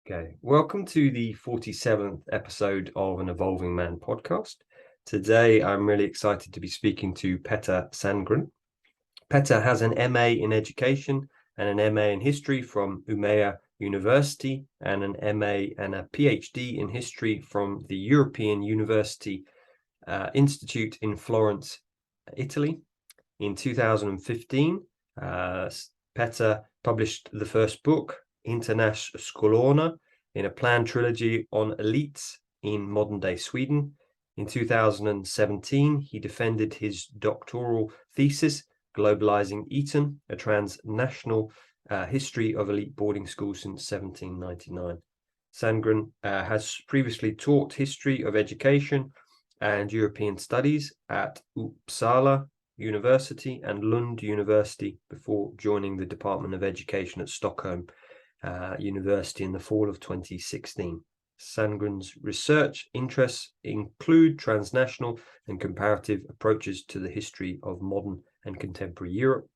Okay, welcome to the 47th episode of an Evolving Man podcast. Today, I'm really excited to be speaking to Petter Sandgren. Petter has an MA in Education and an MA in History from University and an MA and a PhD in History from the European University Institute in Florence, Italy. In 2015, Petter published the first book, Internationalskolorna, in a planned trilogy on elites in modern-day Sweden. In 2017, he defended his doctoral thesis, Globalizing Eton, a transnational history of elite boarding schools since 1799. Sandgren has previously taught history of education and European studies at Uppsala University and Lund University before joining the Department of Education at Stockholm University in the fall of 2016. Sandgren's research interests include transnational and comparative approaches to the history of modern and contemporary Europe,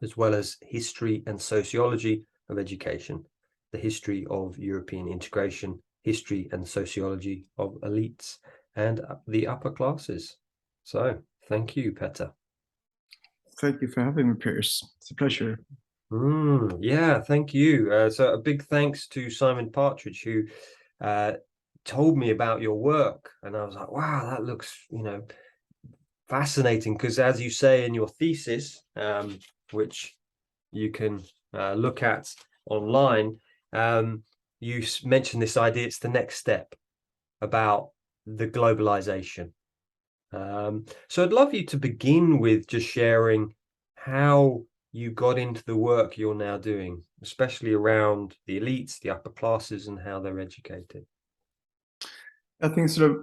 as well as history and sociology of education, the history of European integration, history and sociology of elites, and the upper classes. So, thank you, Petter. Thank you for having me, Piers. It's a pleasure. Yeah, thank you. So a big thanks to Simon Partridge, who told me about your work, and I was like, wow, that looks, fascinating, because as you say in your thesis, which you can look at online, you mentioned this idea, it's the next step about the globalization. So I'd love you to begin with just sharing how you got into the work you're now doing, especially around the elites, the upper classes, and how they're educated. I think sort of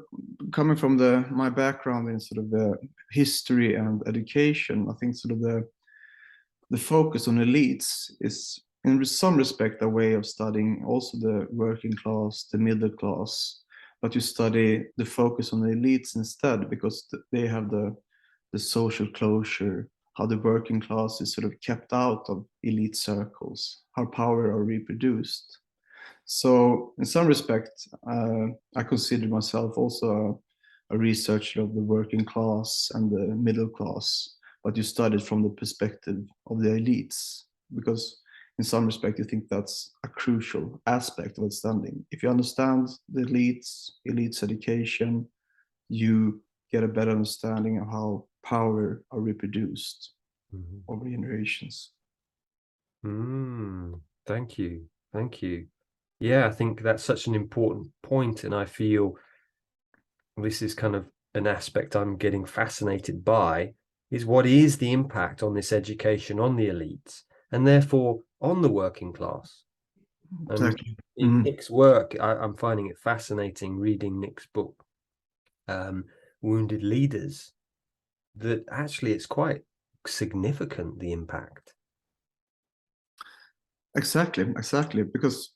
coming from my background in sort of the history and education, I think sort of the focus on elites is in some respect a way of studying also the working class, the middle class, but you study the focus on the elites instead because they have the social closure, how the working class is sort of kept out of elite circles, how power are reproduced. So in some respect, I consider myself also a researcher of the working class and the middle class, but you studied from the perspective of the elites, because in some respect, you think that's a crucial aspect of understanding. If you understand the elites education, you get a better understanding of how power are reproduced over generations. Thank you. Thank you. Yeah, I think that's such an important point, and I feel this is kind of an aspect I'm getting fascinated by, is what is the impact on this education on the elites, and therefore on the working class. Exactly. In Nick's work, I'm finding it fascinating reading Nick's book, Wounded Leaders, that actually it's quite significant, the impact. Exactly, because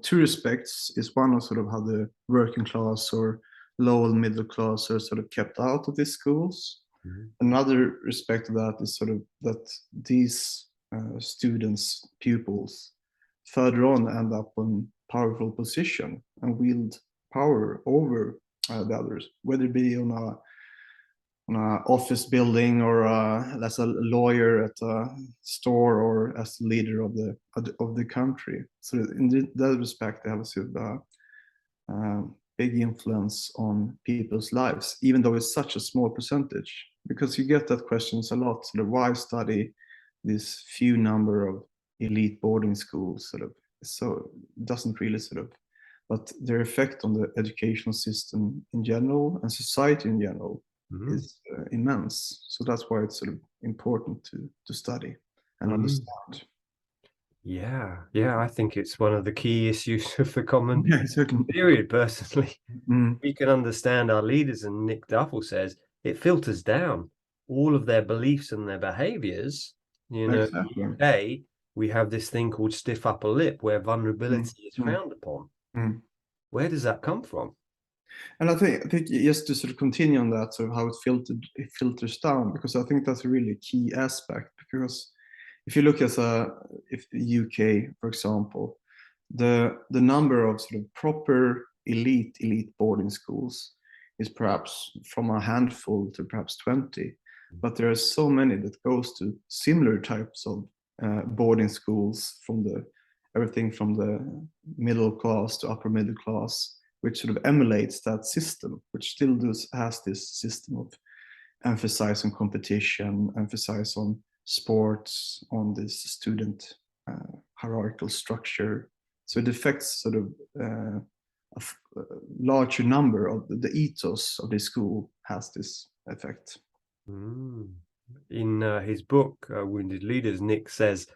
two respects is one of sort of how the working class or lower middle class are sort of kept out of these schools. Another respect of that is sort of that these students, pupils, further on end up in powerful position and wield power over the others, whether it be on a office building or as a lawyer at a store or as the leader of the country. So in that respect, they have a sort of big influence on people's lives, even though it's such a small percentage. Because you get that questions a lot. Sort of why study this few number of elite boarding schools? Sort of, so it doesn't really sort of, but their effect on the educational system in general and society in general is immense. So that's why it's sort of important to study and understand. Yeah, I think it's one of the key issues of the common certainly. period, personally. We can understand our leaders, and Nick Duffel says it filters down all of their beliefs and their behaviors. Exactly. In the UK, we have this thing called stiff upper lip, where vulnerability is frowned upon. Where does that come from? And I think just to sort of continue on that, sort of how it filters down, because I think that's a really key aspect. Because if you look at if the UK, for example, the number of sort of proper elite boarding schools is perhaps from a handful to perhaps 20, but there are so many that goes to similar types of boarding schools, from everything from the middle class to upper middle class, which sort of emulates that system, which still has this system of emphasize on competition, emphasize on sports, on this student hierarchical structure. So it affects sort of a larger number of the ethos of the school has this effect. In his book, Wounded Leaders, Nick says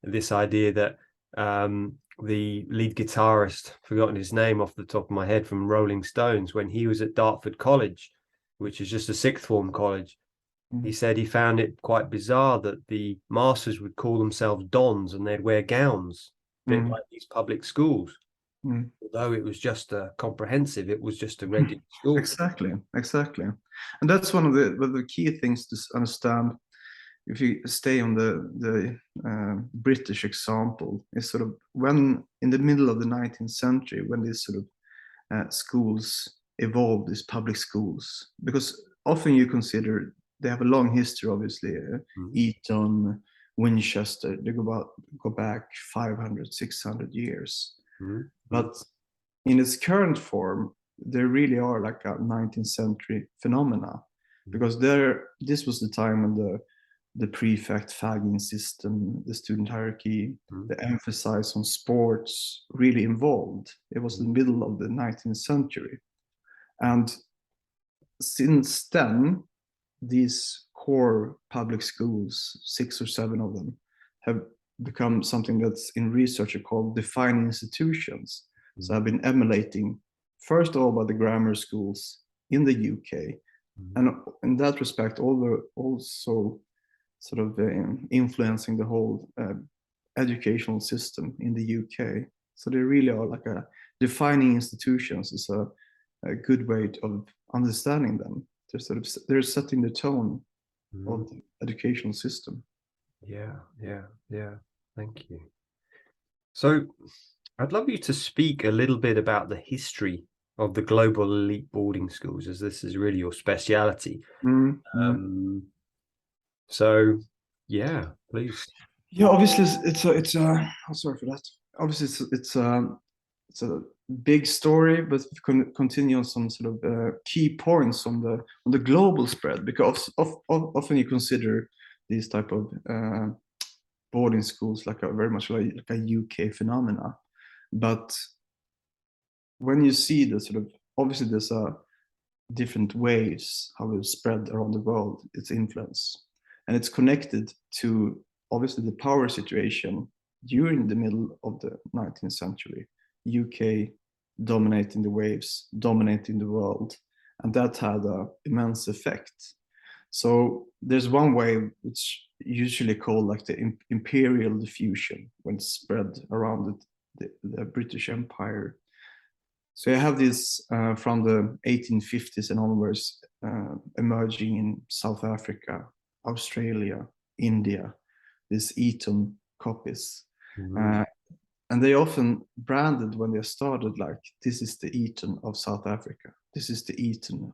this idea that the lead guitarist, forgotten his name off the top of my head, from Rolling Stones, when he was at Dartford College, which is just a sixth form college, he said he found it quite bizarre that the masters would call themselves dons and they'd wear gowns, a bit like these public schools. Although it was just a comprehensive, it was just a regular school. Exactly. And that's one of the key things to understand. If you stay on the British example, is sort of when in the middle of the 19th century, when these sort of schools evolved, these public schools, because often you consider they have a long history, obviously, Eton, Winchester, they go back 500, 600 years. But in its current form, they really are like a 19th century phenomena, because this was the time when the prefect fagging system, the student hierarchy, the emphasis on sports really involved. It was the middle of the 19th century. And since then, these core public schools, 6 or 7 of them, have become something that's in research called defining institutions. So I've been emulating, first of all, by the grammar schools in the UK. And in that respect, also sort of influencing the whole educational system in the UK. So they really are like defining institutions is a good way of understanding them. They're setting the tone of the educational system. Yeah. Thank you. So I'd love you to speak a little bit about the history of the global elite boarding schools, as this is really your speciality. So yeah, please. Yeah, obviously it's oh, sorry for that. Obviously it's a big story, but we can continue on some sort of key points on the global spread, because often you consider these type of boarding schools like very much like a UK phenomena, but when you see the sort of, obviously there's different ways how it spread around the world, its influence, and it's connected to obviously the power situation during the middle of the 19th century. UK dominating the waves, dominating the world, and that had an immense effect. So there's one way which usually called like the imperial diffusion, when it spread around the British Empire. So you have this from the 1850s and onwards emerging in South Africa, Australia, India, these Eton copies. And they often branded when they started like, this is the Eton of South Africa, this is the Eton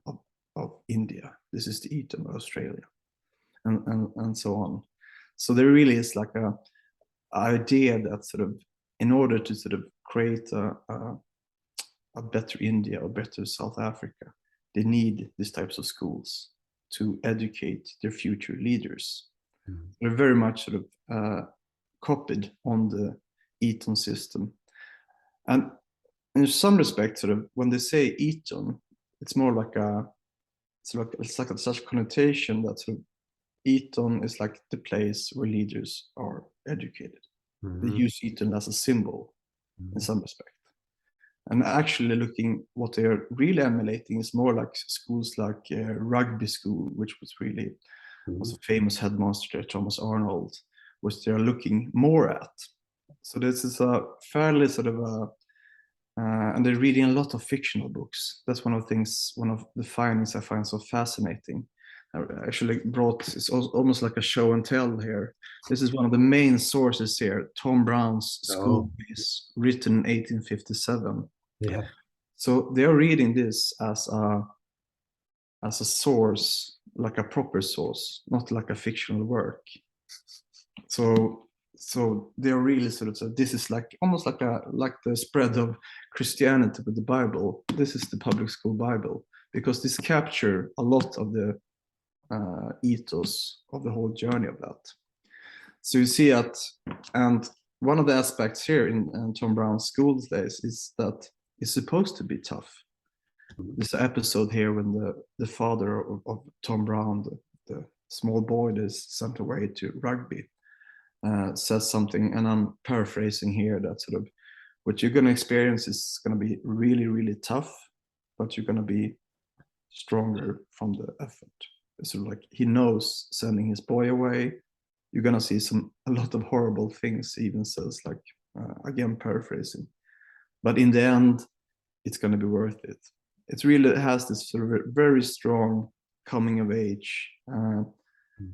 of India, this is the Eton of Australia, and so on. So there really is like a idea that sort of, in order to sort of create a better India or better South Africa, they need these types of schools to educate their future leaders. They're very much sort of copied on the Eton system. And in some respects, sort of, when they say Eton, it's more like it's like such a connotation that sort of Eton is like the place where leaders are educated. They use Eton as a symbol in some respect. And actually looking, what they are really emulating is more like schools like Rugby School, which was a famous headmaster there, Thomas Arnold, which they are looking more at. So this is a fairly sort of and they're reading a lot of fictional books. That's one of the findings I find so fascinating. actually brought, it's almost like a show and tell here. This is one of the main sources here, Tom Brown's Schooldays, written in 1857. Yeah. So they're reading this as a source, like a proper source, not like a fictional work. So they're really sort of, so this is like almost like the spread of Christianity with the Bible. This is the public school Bible, because this capture a lot of the ethos of the whole journey of that. So you see that, and one of the aspects here in Tom Brown's Schooldays is that it's supposed to be tough. This episode here when the father of Tom Brown, the small boy that is sent away to rugby, says something, and I'm paraphrasing here, that sort of what you're going to experience is going to be really, really tough, but you're going to be stronger from the effort. It's sort of like he knows sending his boy away, you're going to see a lot of horrible things, he even says, like, again, paraphrasing. But in the end, it's going to be worth it. It really has this sort of very strong coming of age, a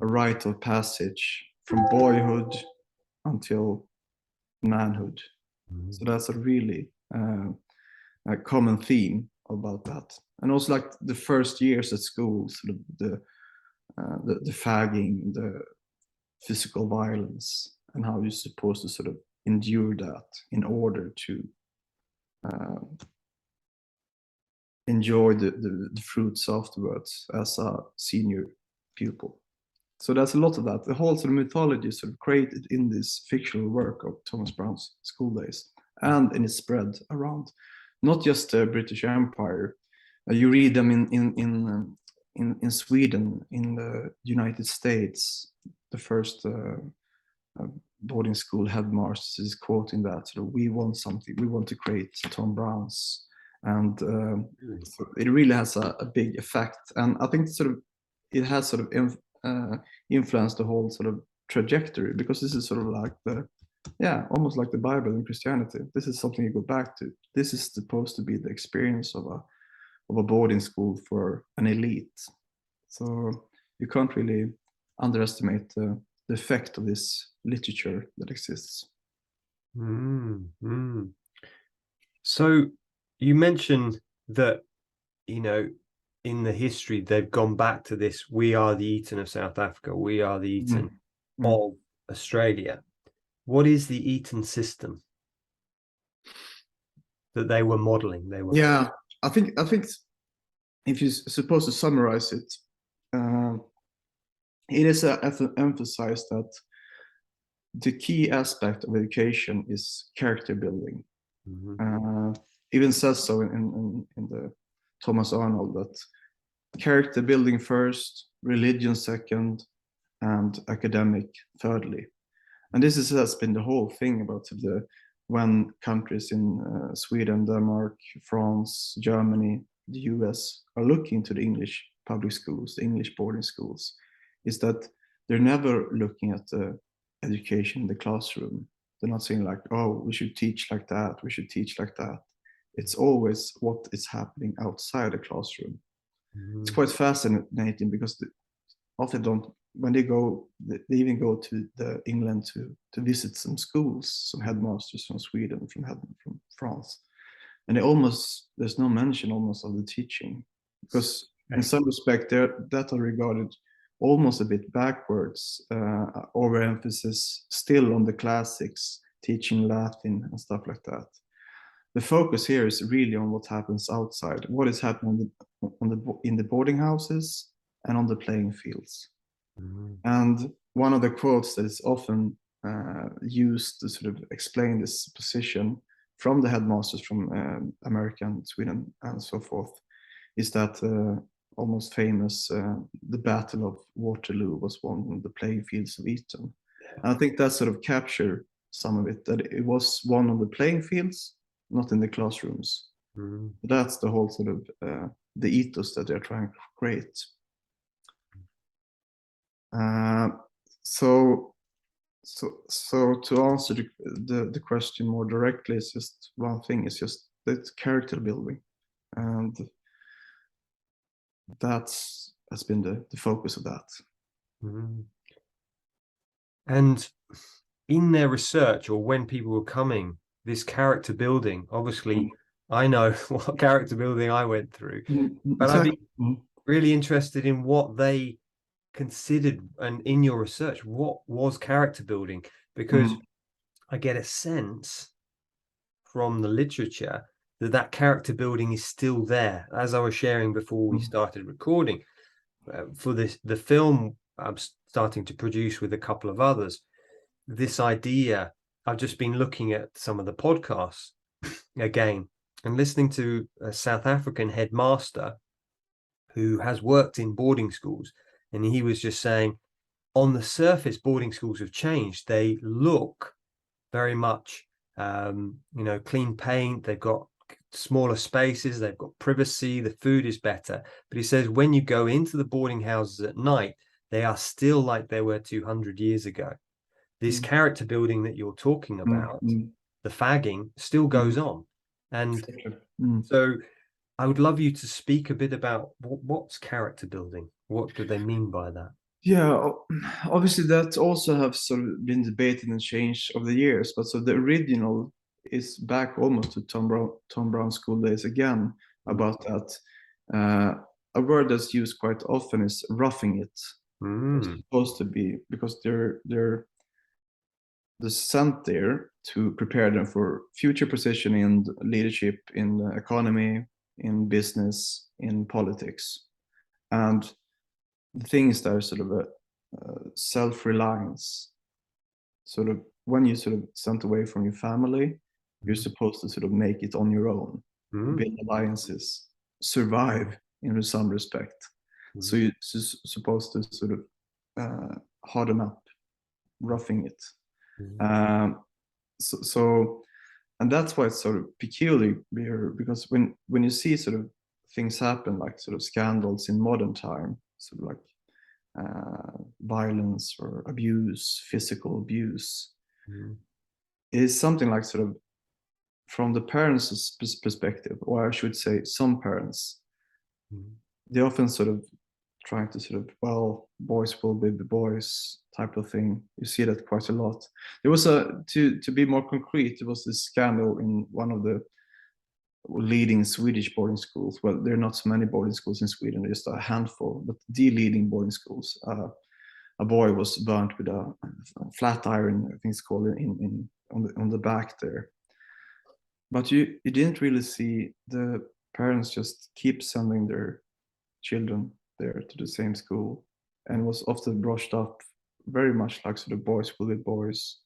rite of passage from boyhood until manhood. So that's a really a common theme about that. And also, like, the first years at school, sort of the fagging, the physical violence, and how you're supposed to sort of endure that in order to enjoy the fruits afterwards as a senior pupil. So there's a lot of that. The whole sort of mythology is sort of created in this fictional work of Thomas Brown's Schooldays, and in its spread around not just the British Empire. You read them in Sweden, in the United States. The first boarding school headmaster is quoting that, sort of, we want something, we want to create Tom Brown's, and so it really has a big effect. And I think sort of it has sort of influenced the whole sort of trajectory, because this is sort of like almost like the Bible in Christianity. This is something you go back to. This is supposed to be the experience of a boarding school for an elite. So you can't really underestimate the effect of this literature that exists. So you mentioned that, in the history, they've gone back to this, we are the Eton of South Africa, we are the Eton of Australia. What is the Eton system that they were modeling? I think if you're supposed to summarize it, it is emphasized that the key aspect of education is character building. Even says so in the Thomas Arnold, that character building first, religion second, and academic thirdly. And this has been the whole thing about when countries in Sweden, Denmark, France, Germany, the US are looking to the English public schools, the English boarding schools, is that they're never looking at the education in the classroom. They're not saying like, oh, we should teach like that, we should teach like that. It's always what is happening outside the classroom. It's quite fascinating, because often when they even go to England to visit some schools, some headmasters from Sweden, from France, and there's no mention almost of the teaching, because in some respect that are regarded almost a bit backwards, overemphasis still on the classics, teaching Latin and stuff like that. The focus here is really on what happens outside, what is happening in the boarding houses and on the playing fields. And one of the quotes that is often used to sort of explain this position from the headmasters from America and Sweden and so forth is that almost famous, the Battle of Waterloo was won on the playing fields of Eton. And I think that sort of captured some of it, that it was won on the playing fields, not in the classrooms. That's the whole sort of the ethos that they're trying to create. So to answer the question more directly, it's just one thing, it's just that character building, and that's has been the focus of that. Mm. And in their research, or when people were coming, this character building, obviously, I know what character building I went through, but I'd be really interested in what they considered, and in your research, what was character building? Because I get a sense from the literature that character building is still there. As I was sharing before we started recording, for the film I'm starting to produce with a couple of others, this idea, I've just been looking at some of the podcasts again and listening to a South African headmaster who has worked in boarding schools, and he was just saying, on the surface, boarding schools have changed. They look very much, clean paint. They've got smaller spaces. They've got privacy. The food is better. But he says when you go into the boarding houses at night, they are still like they were 200 years ago. This character building that you're talking about, the fagging, still goes on. And so I would love you to speak a bit about what's character building. What do they mean by that? Yeah, obviously that also have sort of been debated and changed over the years. But so the original is back almost to Tom Brown's Schooldays again about that. A word that's used quite often is roughing it. It's supposed to be, because they're sent there to prepare them for future position in leadership, in the economy, in business, in politics. And the thing is, there's sort of a self-reliance. Sort of when you sort of sent away from your family, you're supposed to sort of make it on your own, build alliances, survive in some respect. So you're supposed to sort of harden up, roughing it. So and that's why it's sort of peculiar, because when you see sort of things happen, like sort of scandals in modern time, sort of like violence or abuse, physical abuse, is something like sort of from the parents' perspective, or I should say some parents, they often sort of trying to sort of, well, boys will be the boys type of thing. You see that quite a lot. There was to be more concrete, there was this scandal in one of the leading Swedish boarding schools. Well, there are not so many boarding schools in Sweden, just a handful, but the leading boarding schools. A boy was burnt with a flat iron, I think it's called, on the back there. But you didn't really see the parents just keep sending their children there to the same school, and was often brushed up very much like sort of boys will be boys.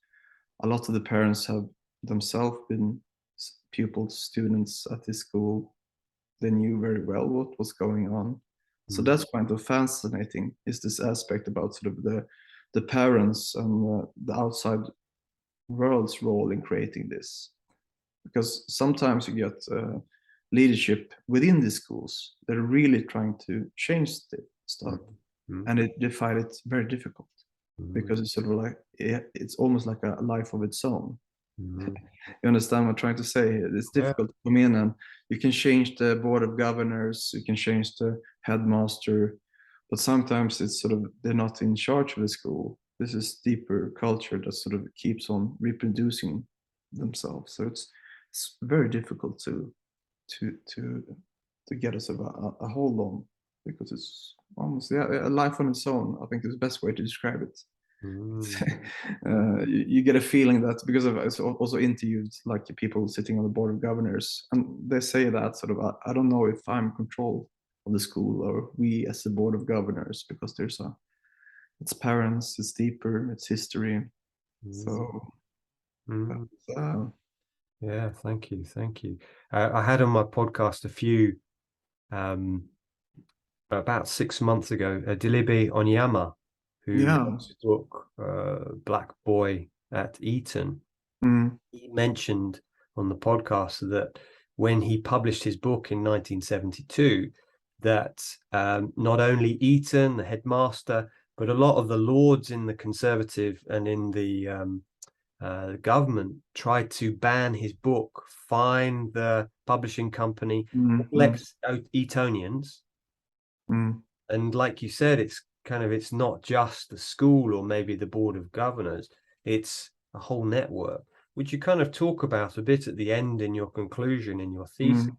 A lot of the parents have themselves been pupils, students at this school. They knew very well what was going on. So that's kind of fascinating, is this aspect about sort of the parents and the outside world's role in creating this. Because sometimes you get leadership within the schools that are really trying to change stuff, and they find it very difficult, because it's sort of like, it's almost like a life of its own. You understand what I'm trying to say? It's difficult to come in, and you can change the board of governors, you can change the headmaster, but sometimes it's sort of, they're not in charge of the school. This is deeper culture that sort of keeps on reproducing themselves. So it's very difficult to get a sort of a hold on, because it's almost a life on its own. I think is the best way to describe it. You get a feeling that, because I've also interviewed like people sitting on the board of governors, and they say that sort of, I don't know if I'm in control of the school, or we as the board of governors, because it's parents, it's deeper, it's history. So yeah, thank you. I had on my podcast a few about 6 months ago, Dilibe Onyama, who wrote the book Black Boy at Eton. He mentioned on the podcast that when he published his book in 1972, that not only Eton, the headmaster, but a lot of the lords in the Conservative and in the government tried to ban his book, fine the publishing company, elect Etonians, And like you said, it's not just the school or maybe the board of governors, it's a whole network, which you kind of talk about a bit at the end in your conclusion, in your thesis,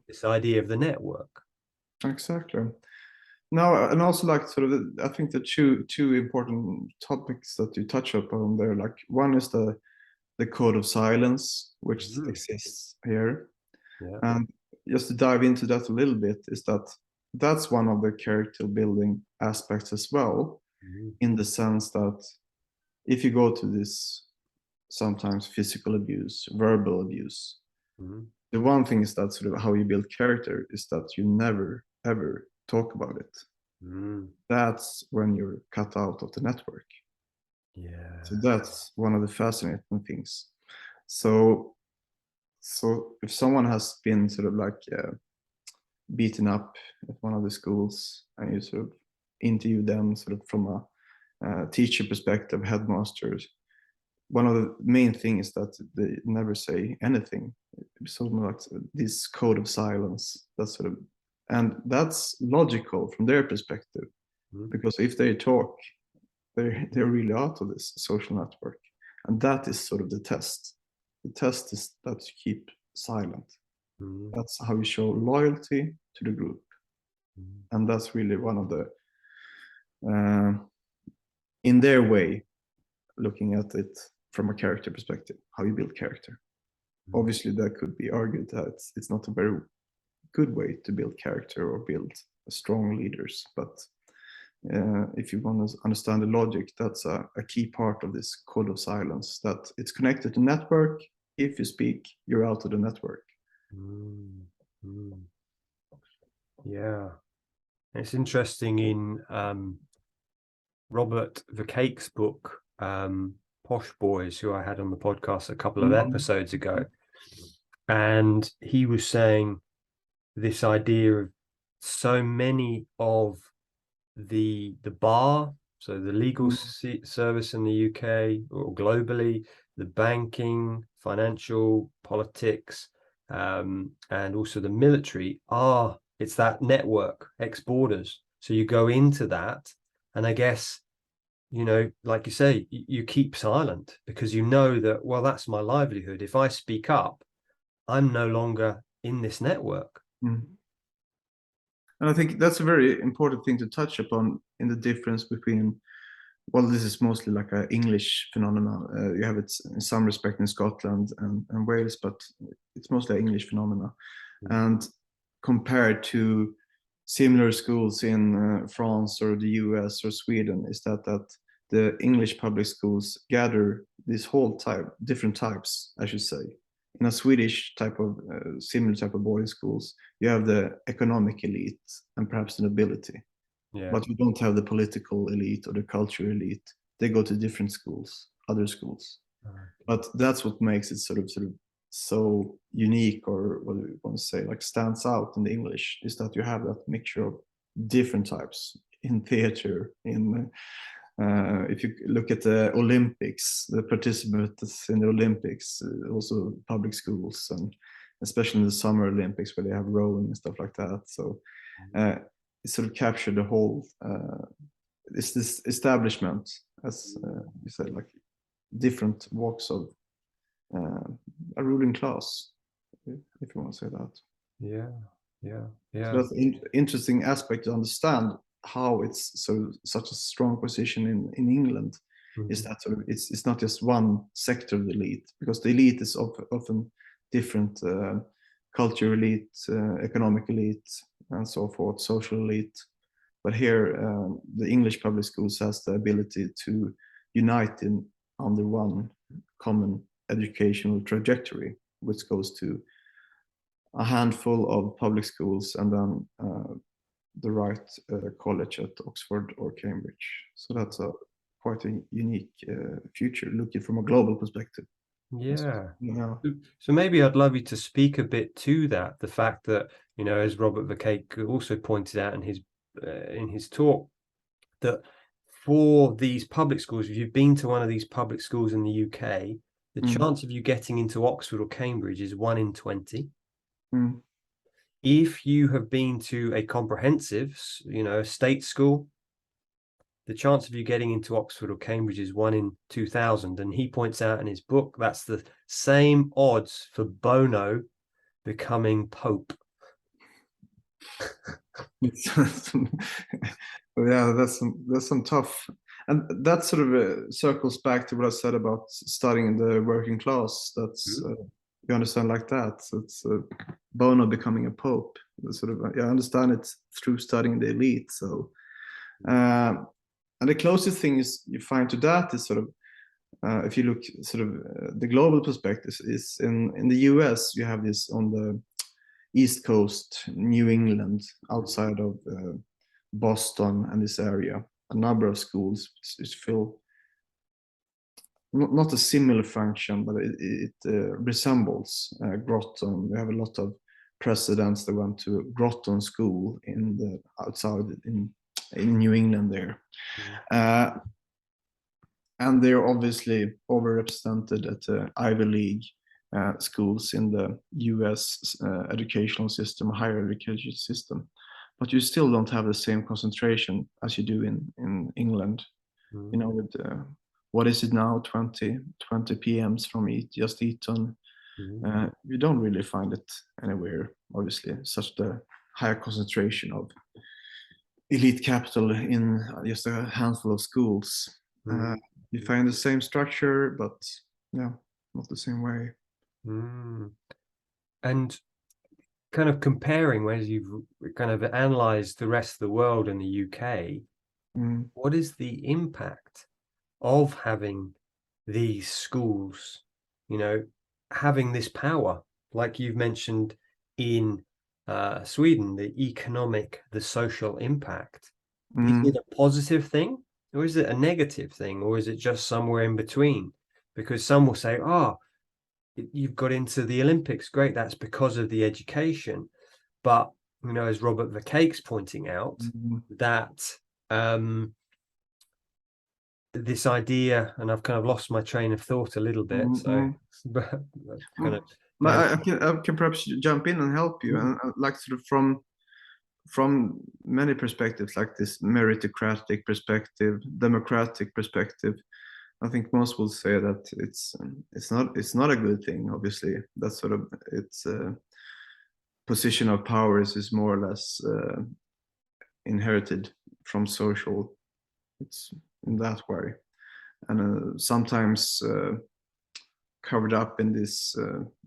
this idea of the network. Exactly. Now, and also like sort of, I think the two important topics that you touch upon there, like one is the code of silence, which exists here. Yeah. And just to dive into that a little bit, is that's one of the character building aspects as well, in the sense that if you go to this sometimes physical abuse, verbal abuse, the one thing is that sort of how you build character is that you never ever talk about it. That's when you're cut out of the network. Yeah. So that's one of the fascinating things. So if someone has been sort of like beaten up at one of the schools, and you sort of interview them sort of from a teacher perspective, headmasters, one of the main things is that they never say anything. It's sort of like this code of silence. That's sort of, and that's logical from their perspective, because if they talk, they're really out of this social network, and that is sort of the test. The test is that you keep silent. That's how you show loyalty to the group, and that's really one of the, in their way, looking at it from a character perspective, how you build character. Obviously, that could be argued that it's not a very good way to build character or build strong leaders, but if you want to understand the logic, that's a key part of this code of silence, that it's connected to network. If you speak, you're out of the network. Yeah. It's interesting in Robert Verkake's book, Posh Boys, who I had on the podcast a couple of episodes ago. And he was saying this idea of so many of the bar, so the legal service in the UK or globally, the banking, financial, politics, and also the military it's that network, ex-borders. So you go into that, and I guess, like you say, you keep silent because you know that, well, that's my livelihood. If I speak up, I'm no longer in this network. And I think that's a very important thing to touch upon, in the difference between, well, this is mostly like an English phenomenon. You have it in some respect in Scotland and Wales, but it's mostly an English phenomena. And compared to similar schools in France or the US or Sweden, is that the English public schools gather this whole different types, I should say. In a Swedish type of similar type of boarding schools, you have the economic elite and perhaps the nobility, but you don't have the political elite or the cultural elite. They go to different schools, other schools. But that's what makes it sort of so unique, or what do you want to say, like stands out in the English, is that you have that mixture of different types in theater, in if you look at the Olympics, the participants in the Olympics, also public schools, and especially in the Summer Olympics where they have rowing and stuff like that. So it sort of captured the whole, it's this establishment, as you said, like different walks of a ruling class, if you want to say that. Yeah. So that's an interesting aspect to understand, how it's such a strong position in England, is that sort of it's not just one sector of the elite, because the elite is often different, culture elite, economic elite, and so forth, social elite. But here, the English public schools has the ability to unite under one common educational trajectory, which goes to a handful of public schools and then the right college at Oxford or Cambridge. So that's quite a unique future, looking from a global perspective. Yeah. So maybe I'd love you to speak a bit to that, the fact that, as Robert Verkake also pointed out in his talk, that for these public schools, if you've been to one of these public schools in the UK, the chance of you getting into Oxford or Cambridge is 1 in 20. if you have been to a comprehensive, state school, the chance of you getting into Oxford or Cambridge is 1 in 2,000. And he points out in his book that's the same odds for Bono becoming Pope. Yeah, that's some tough, and that sort of circles back to what I said about studying in the working class. That's you understand like that. So it's Bono becoming a pope. Sort of, I understand it through studying the elite. So, and the closest thing is you find to that is sort of if you look sort of the global perspective is in the US. You have this on the East Coast, New England, outside of Boston and this area, a number of schools which fill not a similar function, but it resembles Groton. We have a lot of presidents that went to Groton School in the outside in New England there. And they're obviously overrepresented at the Ivy League schools in the US educational system, higher education system. But you still don't have the same concentration as you do in England. You know, with what is it now, 20 PMs from just Eton. You don't really find it anywhere, obviously, such the higher concentration of elite capital in just a handful of schools. You find the same structure, but yeah, not the same way. And kind of comparing, where you've kind of analyzed the rest of the world and the UK, what is the impact of having these schools, having this power, like you've mentioned in Sweden, the social impact? Is it a positive thing, or is it a negative thing, or is it just somewhere in between? Because some will say, you've got into the Olympics, great, that's because of the education. But, as Robert Verkake's pointing out, that this idea, and I've kind of lost my train of thought a little bit, so kind of I can perhaps jump in and help you, and like sort of from many perspectives, like this meritocratic perspective, democratic perspective. I think most will say that it's not a good thing. Obviously, that's sort of its position of powers is more or less inherited from social. It's in that way, and sometimes covered up in this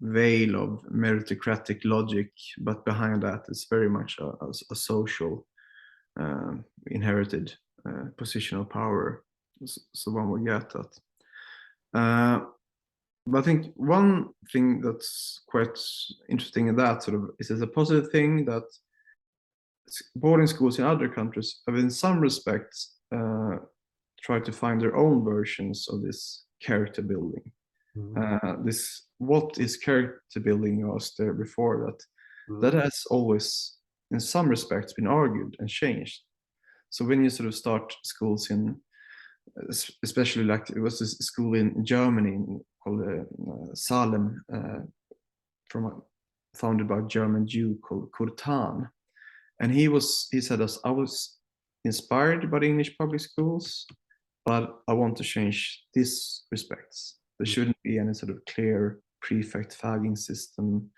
veil of meritocratic logic, but behind that is very much a social inherited position of power. So one will get that. But I think one thing that's quite interesting in that sort of is a positive thing that boarding schools in other countries have in some respects tried to find their own versions of this character building. What is character building? You asked there before that has always in some respects been argued and changed. So when you sort of start schools in, especially like it was a school in Germany called Salem, founded by a German Jew called Kurtan, and he said, I was inspired by the English public schools, but I want to change these respects. There shouldn't be any sort of clear prefect fagging system.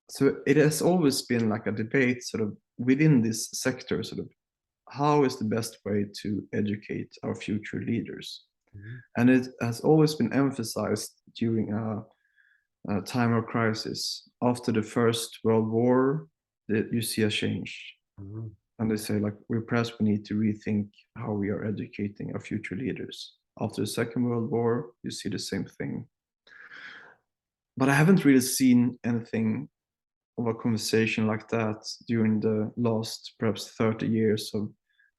So it has always been like a debate sort of within this sector, sort of how is the best way to educate our future leaders? And it has always been emphasized during a time of crisis. After the First World War, you see a change. And they say, like, we need to rethink how we are educating our future leaders. After the Second World War, you see the same thing. But I haven't really seen anything of a conversation like that during the last perhaps 30 years of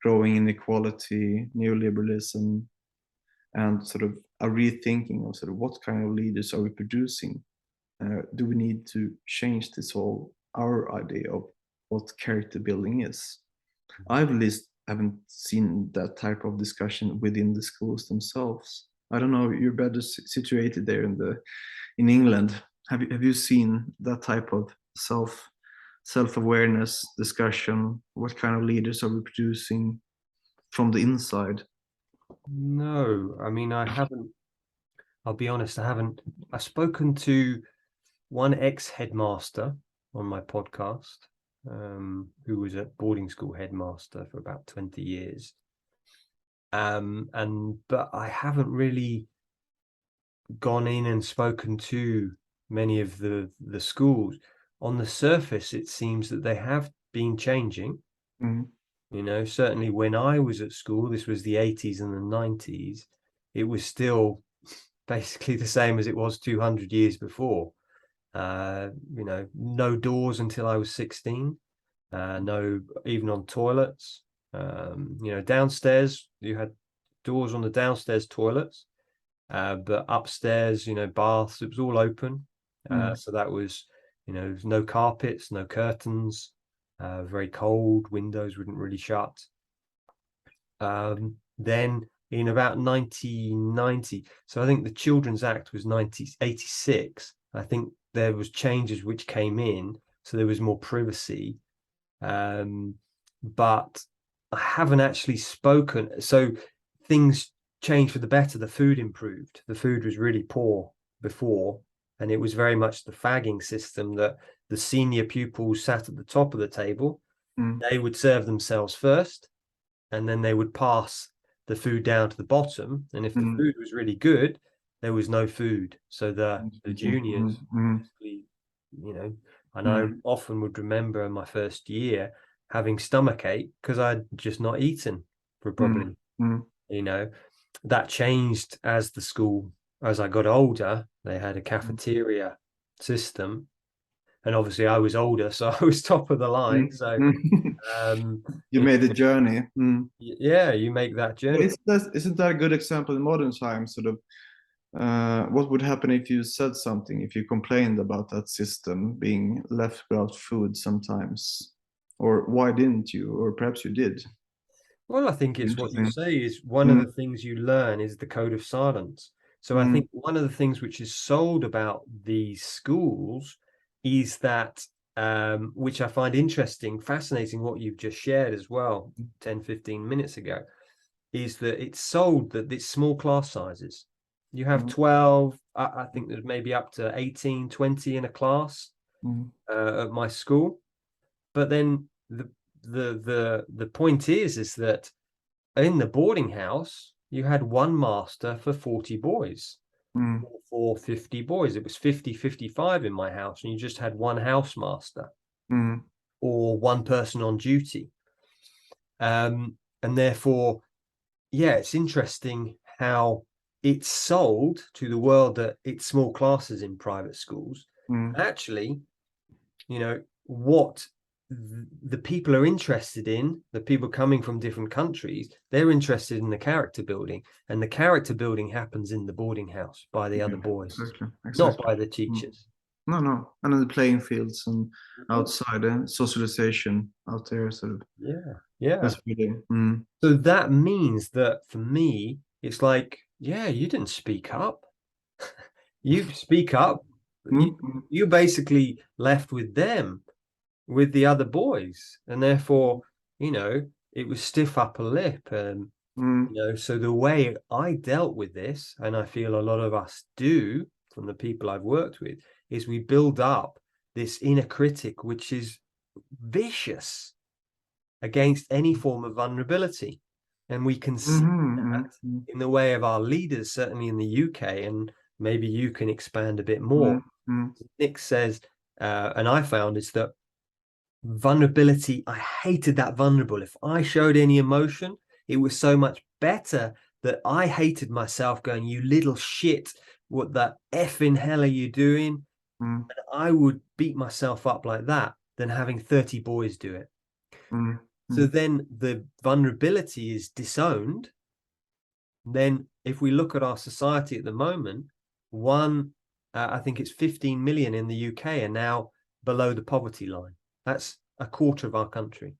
growing inequality, neoliberalism, and sort of a rethinking of sort of what kind of leaders are we producing? Do we need to change this whole, our idea of what character building is? I've at least haven't seen that type of discussion within the schools themselves. I don't know, you're better situated there in England. have you seen that type of self-awareness discussion? What kind of leaders are we producing from the inside? No, I mean, I haven't, I'll be honest, I haven't. I've spoken to one ex-headmaster on my podcast, who was a boarding school headmaster for about 20 years. But I haven't really gone in and spoken to many of the schools. On the surface, it seems that they have been changing. Mm. You know, certainly when I was at school, this was the 80s and the 90s, it was still basically the same as it was 200 years before. You know, no doors until I was 16, no, even on toilets. You know, downstairs, you had doors on the downstairs toilets, but upstairs, you know, baths, it was all open. So that was, you know, no carpets, no curtains, very cold, windows wouldn't really shut. Then in about 1990, so I think the Children's Act was 1986. I think there was changes which came in, so there was more privacy. But I haven't actually spoken. So things changed for the better. The food improved. The food was really poor before, and it was very much the fagging system that the senior pupils sat at the top of the table. They would serve themselves first, and then they would pass the food down to the bottom. And if the food was really good, there was no food. So the juniors, basically, you know, and I often would remember in my first year having stomach ache because I'd just not eaten for probably, you know, that changed as the school, as I got older. They had a cafeteria system, and obviously I was older, so I was top of the line. So You made the journey. yeah, you make that journey. Isn't that a good example in modern times? Sort of, what would happen if you said something, if you complained about that system being left without food sometimes, or why didn't you, or perhaps you did? Well, I think it's what you say is one of the things you learn is the code of silence. So I think one of the things which is sold about these schools is that, which I find interesting, fascinating, what you've just shared as well, 10, 15 minutes ago, is that it's sold that it's small class sizes. You have 12, I think there's maybe up to 18, 20 in a class at my school. But then the point is that in the boarding house, you had one master for 40 boys, or 50 boys. It was 50, 55 in my house, and you just had one house master or one person on duty. And therefore, yeah, it's interesting how it's sold to the world that it's small classes in private schools. Actually, you know, what the people are interested in, the people coming from different countries, they're interested in the character building, and the character building happens in the boarding house by the other boys, Exactly. not by the teachers. No, and in the playing fields and outside, and socialization out there, sort of. Yeah. That's really. So that means that for me, it's like, yeah, you didn't speak up. You speak up. You're basically left with them, with the other boys, and therefore, you know, it was stiff upper lip. And you know, so the way I dealt with this, and I feel a lot of us do from the people I've worked with, is we build up this inner critic which is vicious against any form of vulnerability. And we can see that in the way of our leaders, certainly in the UK, and maybe you can expand a bit more. Nick says, and I found, is that vulnerability, I hated that vulnerable. If I showed any emotion, it was so much better that I hated myself going, you little shit, what the effing hell are you doing? And I would beat myself up like that than having 30 boys do it. So then the vulnerability is disowned. Then if we look at our society at the moment, I think it's 15 million in the UK are now below the poverty line. That's a quarter of our country.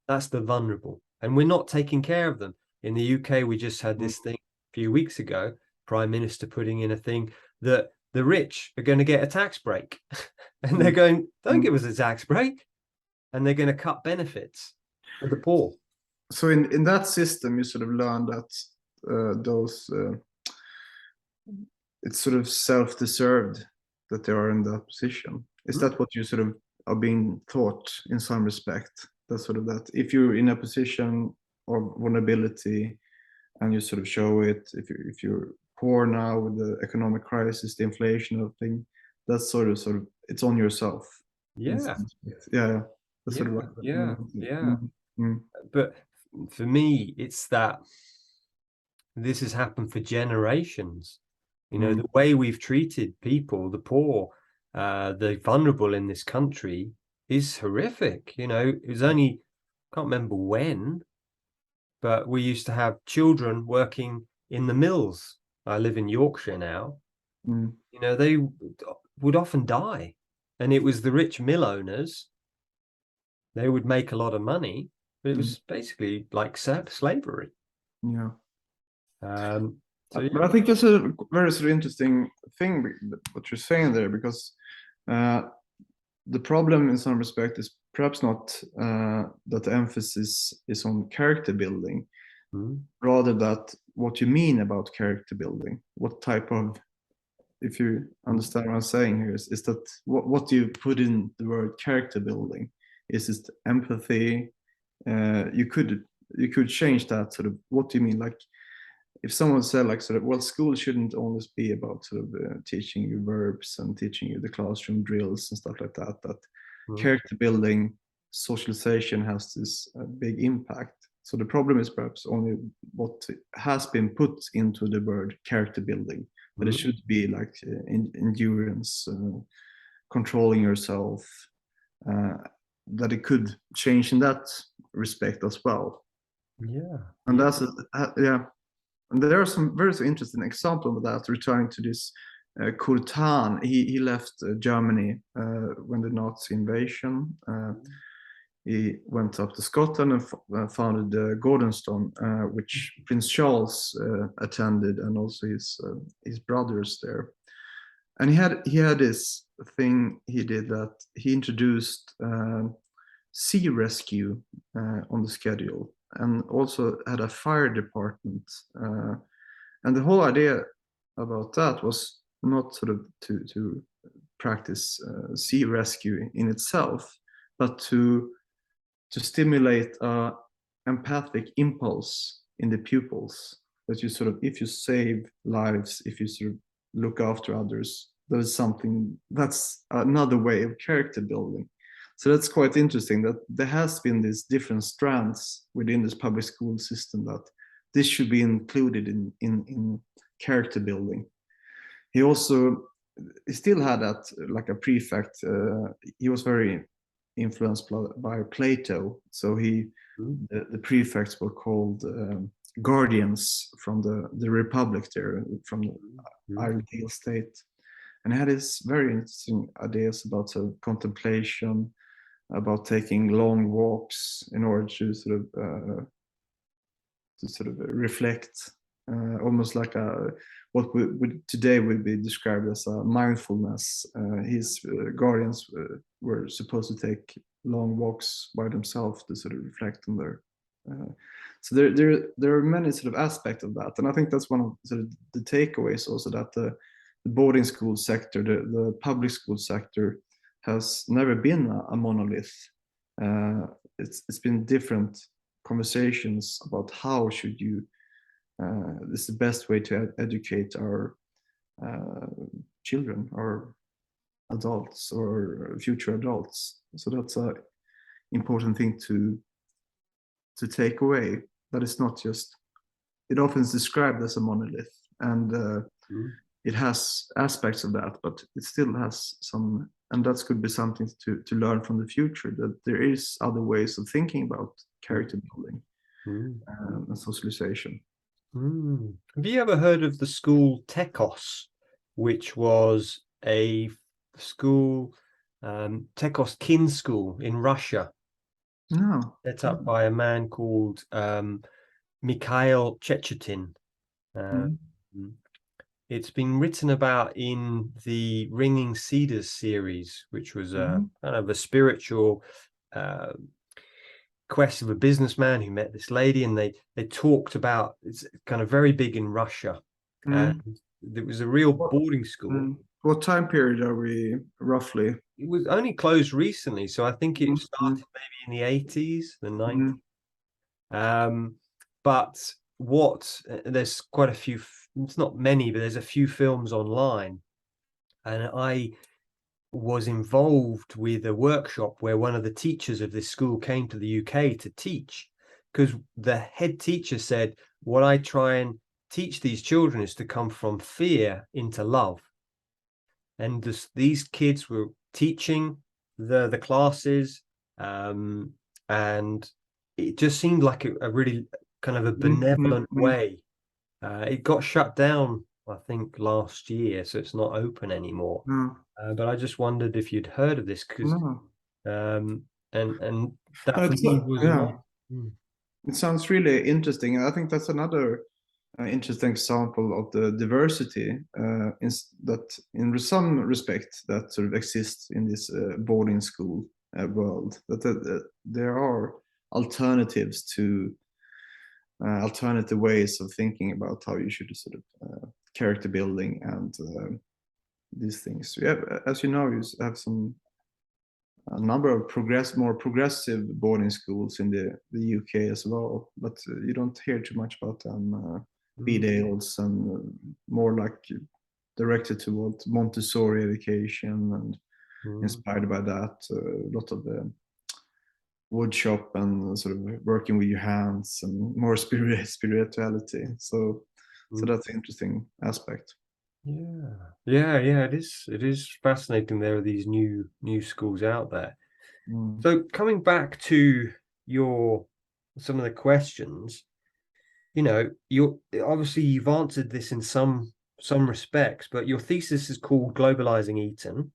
That's the vulnerable. And we're not taking care of them. In the UK, we just had this thing a few weeks ago, Prime Minister putting in a thing that the rich are going to get a tax break. And they're going, don't give us a tax break. And they're going to cut benefits for the poor. So in that system, you sort of learn that it's sort of self-deserved that they are in that position. Is that what you sort of are being taught in some respect? That sort of that if you're in a position of vulnerability and you sort of show it, if you're poor now with the economic crisis, the inflation of thing, that's sort of it's on yourself. Yeah. Yeah. That's sort of like But for me, it's that this has happened for generations. You know, the way we've treated people, the poor, the vulnerable in this country is horrific. You know, it was only, I can't remember when, but we used to have children working in the mills. I live in Yorkshire now. You know, they would often die. And it was the rich mill owners. They would make a lot of money, but it was basically like slavery. Yeah. So, but I think that's a very sort of interesting thing what you're saying there, because the problem in some respect is perhaps not that the emphasis is on character building, rather that what you mean about character building, what type of, if you understand what I'm saying here, is that what do you put in the word character building? Is it empathy? You could change that sort of, what do you mean? Like if someone said like sort of, well, school shouldn't always be about sort of teaching you verbs and teaching you the classroom drills and stuff like that, that character building, socialization has this big impact. So the problem is perhaps only what has been put into the word character building, but it should be like endurance, controlling yourself, that it could change in that respect as well. Yeah. And that's and there are some very interesting examples of that. Returning to this Kurtan, he left Germany when the Nazi invasion. He went up to Scotland and founded Gordonstone, which Prince Charles attended, and also his brothers there. And he had this thing he did, that he introduced sea rescue on the schedule, and also had a fire department. And the whole idea about that was not sort of to practice sea rescue in itself, but to stimulate empathic impulse in the pupils, that you sort of, if you save lives, if you sort of look after others, that's another way of character building. So that's quite interesting, that there has been these different strands within this public school system, that this should be included in character building. He still had that, like a prefect. He was very influenced by Plato. So the prefects were called guardians from the republic there, from the ideal state. And he had his very interesting ideas about sort of contemplation, about taking long walks in order to sort of reflect, almost like what today would be described as a mindfulness. His guardians were supposed to take long walks by themselves to sort of reflect on their. So there are many sort of aspects of that, and I think that's one of sort of the takeaways also, that the boarding school sector, the public school sector, has never been a monolith. It's been different conversations about how should you. This is the best way to educate our children, or adults, or future adults. So that's an important thing to take away. That it's not just. It often is described as a monolith, and it has aspects of that, but it still has some, and that could be something to learn from the future, that there is other ways of thinking about character building and socialization. Have you ever heard of the school Tekos, which was a school, Tekos Kin School in Russia? No. Set up by a man called Mikhail Chechetin. it's been written about in the Ringing Cedars series, which was a kind of a spiritual quest of a businessman who met this lady, and they talked about, it's kind of very big in Russia, and it was a real boarding school. What time period are we roughly? It was only closed recently, so I think it started maybe in the 80s, the 90s. But there's quite a few, it's not many, but there's a few films online, and I was involved with a workshop where one of the teachers of this school came to the UK to teach, because the head teacher said, what I try and teach these children is to come from fear into love. And these kids were teaching the classes, and it just seemed like a really kind of a benevolent way. It got shut down, I think, last year, so it's not open anymore. But I just wondered if you'd heard of this, because and that for me was it sounds really interesting, and I think that's another interesting example of the diversity that in some respect that sort of exists in this boarding school world, that there are alternatives to alternative ways of thinking about how you should sort of character building and these things. We have, as you know, you have a number of more progressive boarding schools in the UK as well, but you don't hear too much about them. B-Dales and more like directed toward Montessori education and inspired by that. A lot of the wood shop and sort of working with your hands and more spirituality. So that's an interesting aspect. Yeah, it is fascinating. There are these new schools out there. So coming back to some of the questions, you've answered this in some respects, but your thesis is called Globalizing Eton.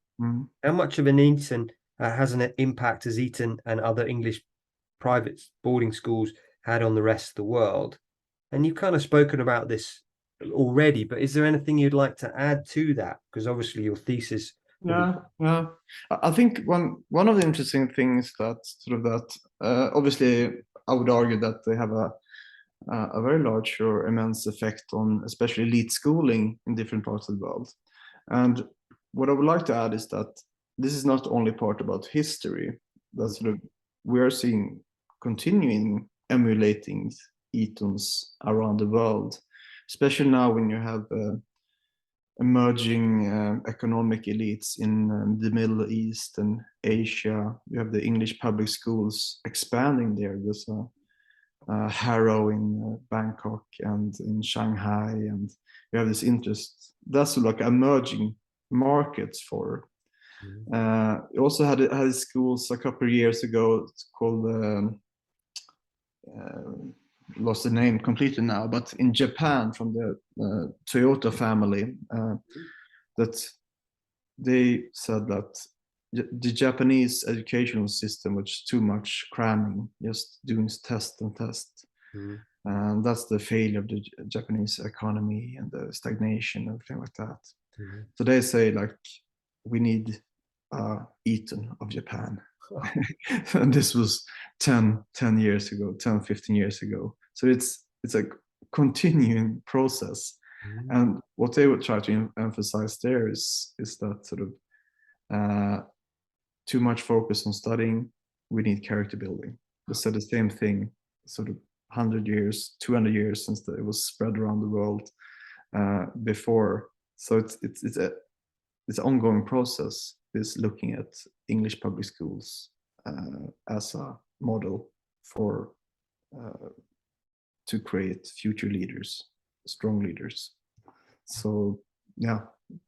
How much of an Eton has an impact as Eton and other English private boarding schools had on the rest of the world? And you've kind of spoken about this already, but is there anything you'd like to add to that? Because obviously your thesis. I think one of the interesting things that obviously I would argue that they have a very large or immense effect on especially elite schooling in different parts of the world. And what I would like to add is that this is not only part about history, that sort of we are seeing continuing emulating Etons around the world, especially now when you have emerging economic elites in the Middle East and Asia. You have the English public schools expanding there. There's Harrow in Bangkok and in Shanghai, and you have this interest. That's like emerging markets for. You also had schools a couple of years ago. It's called lost the name completely now, but in Japan from the Toyota family, that they said that the Japanese educational system was too much cramming, just doing test and test. And that's the failure of the Japanese economy and the stagnation, everything like that. So they say like, we need Eton of Japan. And this was 10 years ago, 10, 15 years ago. So it's a continuing process. And what they would try to emphasize there is that sort of too much focus on studying, we need character building. They said the same thing sort of 100 years, 200 years since it was spread around the world before. So it's an ongoing process, is looking at English public schools as a model for to create future leaders, strong leaders. So yeah.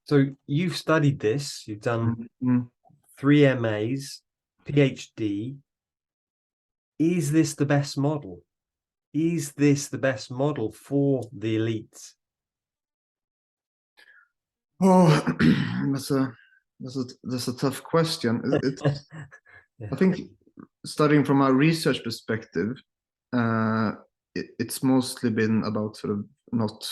So you've studied this, you've done 3 MAs, PhD. Is this the best model? Is this the best model for the elites? Oh, that's a tough question. I think studying from a research perspective, it's mostly been about sort of not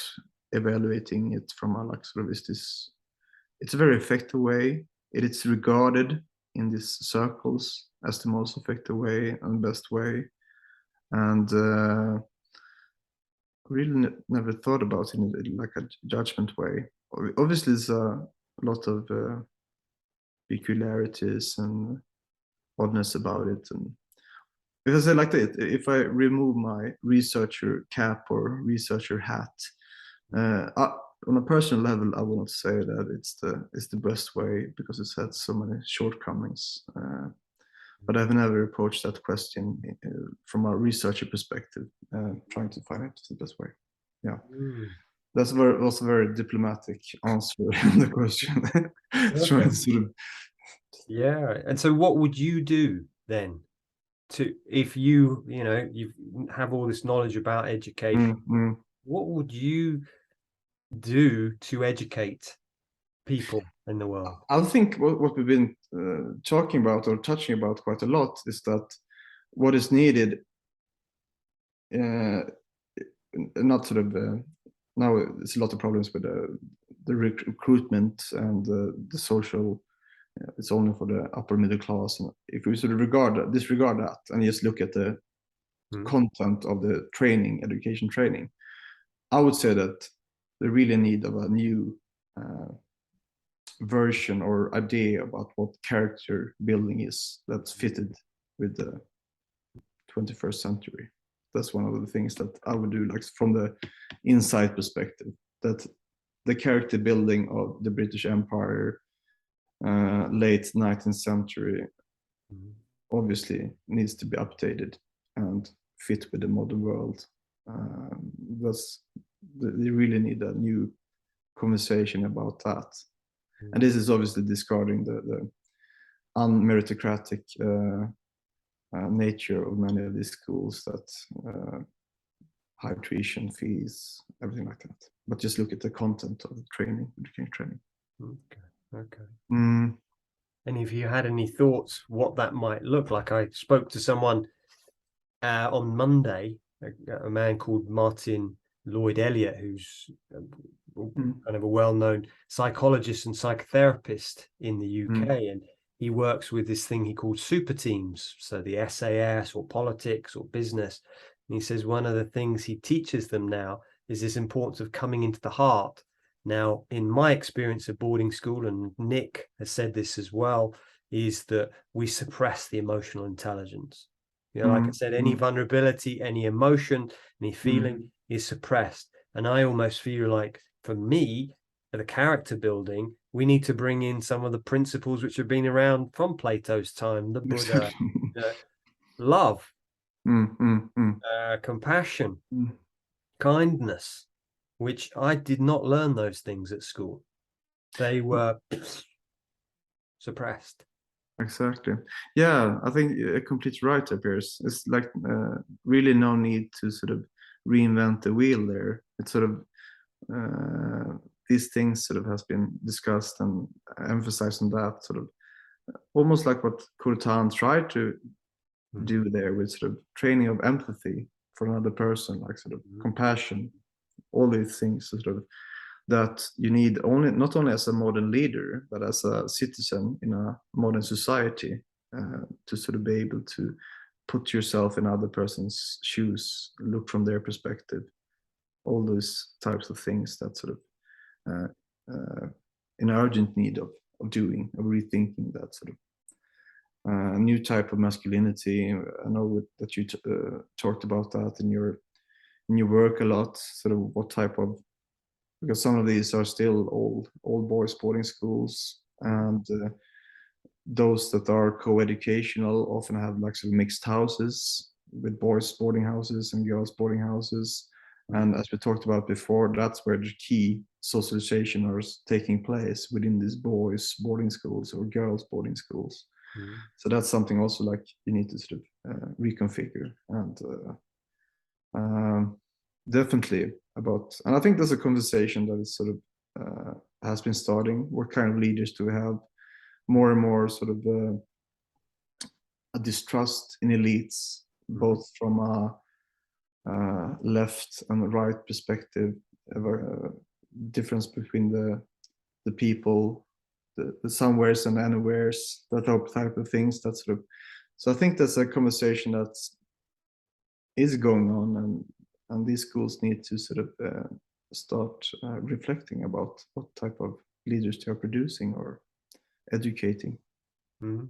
evaluating it from a like sort of it's a very effective way. It is regarded in these circles as the most effective way and best way, and really never thought about it in like a judgment way. Obviously, there's a lot of peculiarities and oddness about it, and because I like that, if I remove my researcher cap or researcher hat, on a personal level, I will not say that it's the best way because it's had so many shortcomings. But I've never approached that question from a researcher perspective, trying to find out the best way. Yeah, that was a very diplomatic answer on the question. Trying to sort of. Yeah, and so what would you do then? If you have all this knowledge about education, what would you do to educate people in the world? I think what we've been talking about or touching about quite a lot is that what is needed, not sort of now there's a lot of problems with the recruitment and the social. It's only for the upper middle class, and if we sort of disregard that and just look at the content of the education training, I would say that the really need of a new version or idea about what character building is that's fitted with the 21st century. That's one of the things that I would do, like from the inside perspective, that the character building of the British Empire, late 19th century, obviously needs to be updated and fit with the modern world. They really need a new conversation about that. And this is obviously discarding the unmeritocratic nature of many of these schools, that high tuition fees, everything like that. But just look at the content of the education training. Okay. And if you had any thoughts what that might look like, I spoke to someone on Monday, a man called Martin Lloyd Elliott, who's kind of a well-known psychologist and psychotherapist in the UK, and he works with this thing he calls super teams, so the SAS or politics or business. And he says one of the things he teaches them now is this importance of coming into the heart. Now, in my experience of boarding school, and Nick has said this as well, is that we suppress the emotional intelligence. Like I said, any vulnerability, any emotion, any feeling is suppressed. And I almost feel like, for me, for the character building, we need to bring in some of the principles which have been around from Plato's time, the Buddha, love, compassion, kindness, which I did not learn those things at school. They were suppressed. Exactly. Yeah, I think completely right, Piers. It's like really no need to sort of reinvent the wheel there. It's sort of these things sort of has been discussed and emphasized on that, sort of almost like what Kurtan tried to do there with sort of training of empathy for another person, like sort of compassion, all these things sort of that you need not only as a modern leader, but as a citizen in a modern society, to sort of be able to put yourself in other person's shoes, look from their perspective, all those types of things that sort of in urgent need of doing, of rethinking that sort of new type of masculinity. I know that you talked about that in your work a lot, sort of what type of, because some of these are still old boys boarding schools, and those that are co-educational often have like sort of mixed houses with boys boarding houses and girls boarding houses. And as we talked about before, that's where the key socialization is taking place, within these boys boarding schools or girls boarding schools. So that's something also like you need to sort of reconfigure, and definitely about, and I think there's a conversation that is sort of has been starting. What kind of leaders do we have? More and more sort of a distrust in elites, both from a left and right perspective, difference between the people, the somewheres and anywheres, that type of things. That sort of, so I think that's a conversation that is going on, and these schools need to sort of start reflecting about what type of leaders they are producing or educating. Mm,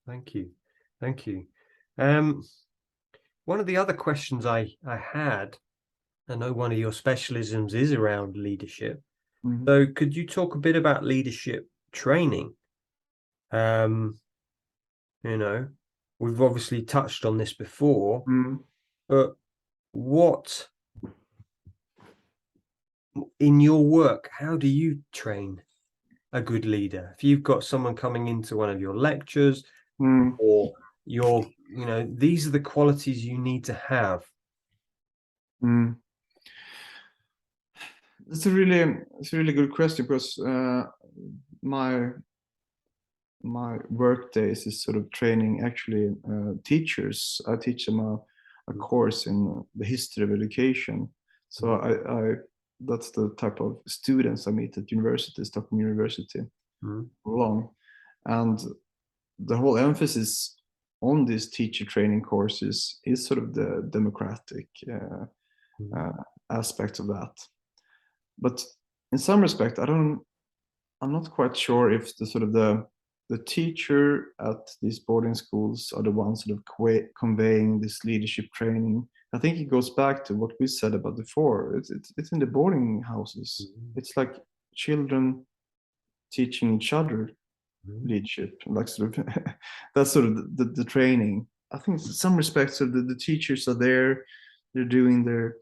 Thank you. One of the other questions I had, I know one of your specialisms is around leadership. So could you talk a bit about leadership training? We've obviously touched on this before, but what, in your work, how do you train a good leader? If you've got someone coming into one of your lectures, or these are the qualities you need to have. It's a really good question, because my work days is sort of training actually teachers. I teach them a course in the history of education. So I that's the type of students I meet at university, Stockholm University, along. And the whole emphasis on these teacher training courses is sort of the democratic aspect of that. But in some respect, I'm not quite sure if the sort of the teacher at these boarding schools are the ones sort of conveying this leadership training. I think it goes back to what we said about before. It's in the boarding houses. It's like children teaching each other leadership, like sort of that's sort of the training. I think in some respects of the teachers are there, they're doing their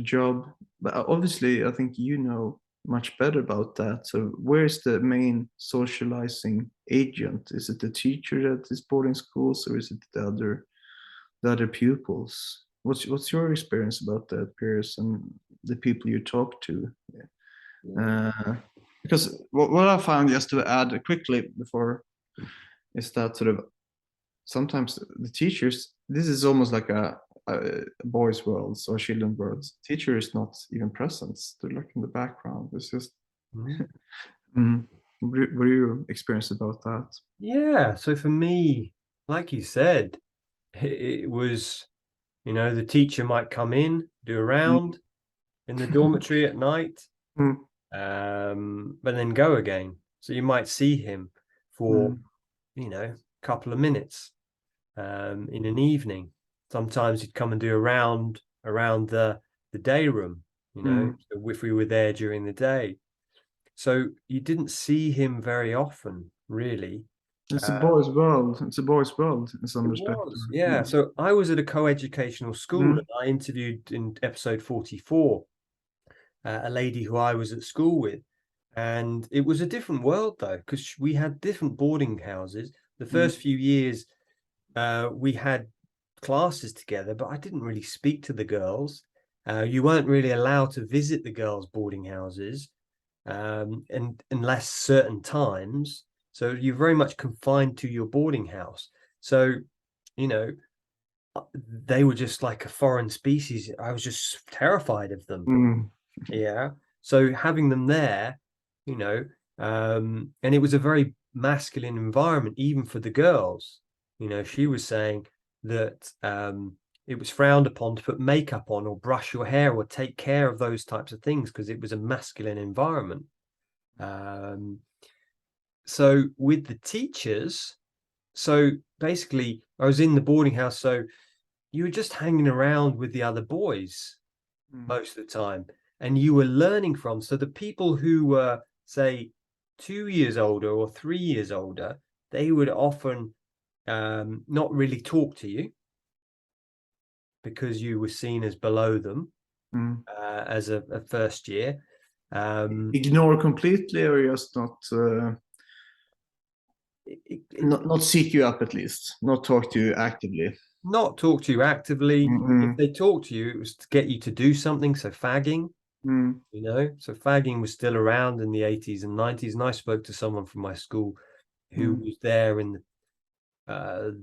job, but obviously I think you know much better about that. So where's the main socializing agent? Is it the teacher at these boarding schools, or is it the other pupils? What's your experience about that, Piers, and the people you talk to? Because what I found, just to add quickly before, is that sort of sometimes the teachers, this is almost like a boys' world or children's world. Teacher is not even present; they're like in the background. It's just. What are your experience about that? Yeah, so for me, like you said, it was, the teacher might come in, do a round in the dormitory at night, but then go again. So you might see him for, a couple of minutes in an evening. Sometimes he'd come and do a round around the day room, so if we were there during the day. So you didn't see him very often, really. It's a boys' world. It's a boys' world in some respect. Yeah. So I was at a co-educational school, and I interviewed in episode 44 a lady who I was at school with. And it was a different world, though, because we had different boarding houses. The first few years, we had classes together, but I didn't really speak to the girls. You weren't really allowed to visit the girls' boarding houses, and unless certain times. So you're very much confined to your boarding house. So, they were just like a foreign species. I was just terrified of them. Yeah. So having them there, and it was a very masculine environment, even for the girls. She was saying that it was frowned upon to put makeup on or brush your hair or take care of those types of things because it was a masculine environment. So with the teachers, so basically I was in the boarding house, so you were just hanging around with the other boys most of the time, and you were learning from. So the people who were, say, 2 years older or 3 years older, they would often not really talk to you because you were seen as below them as a first year. Ignore completely, or just not seek you up, at least not talk to you actively. Not talk to you actively. If they talk to you, it was to get you to do something. So fagging, so fagging was still around in the 80s and 90s. And I spoke to someone from my school who was there in the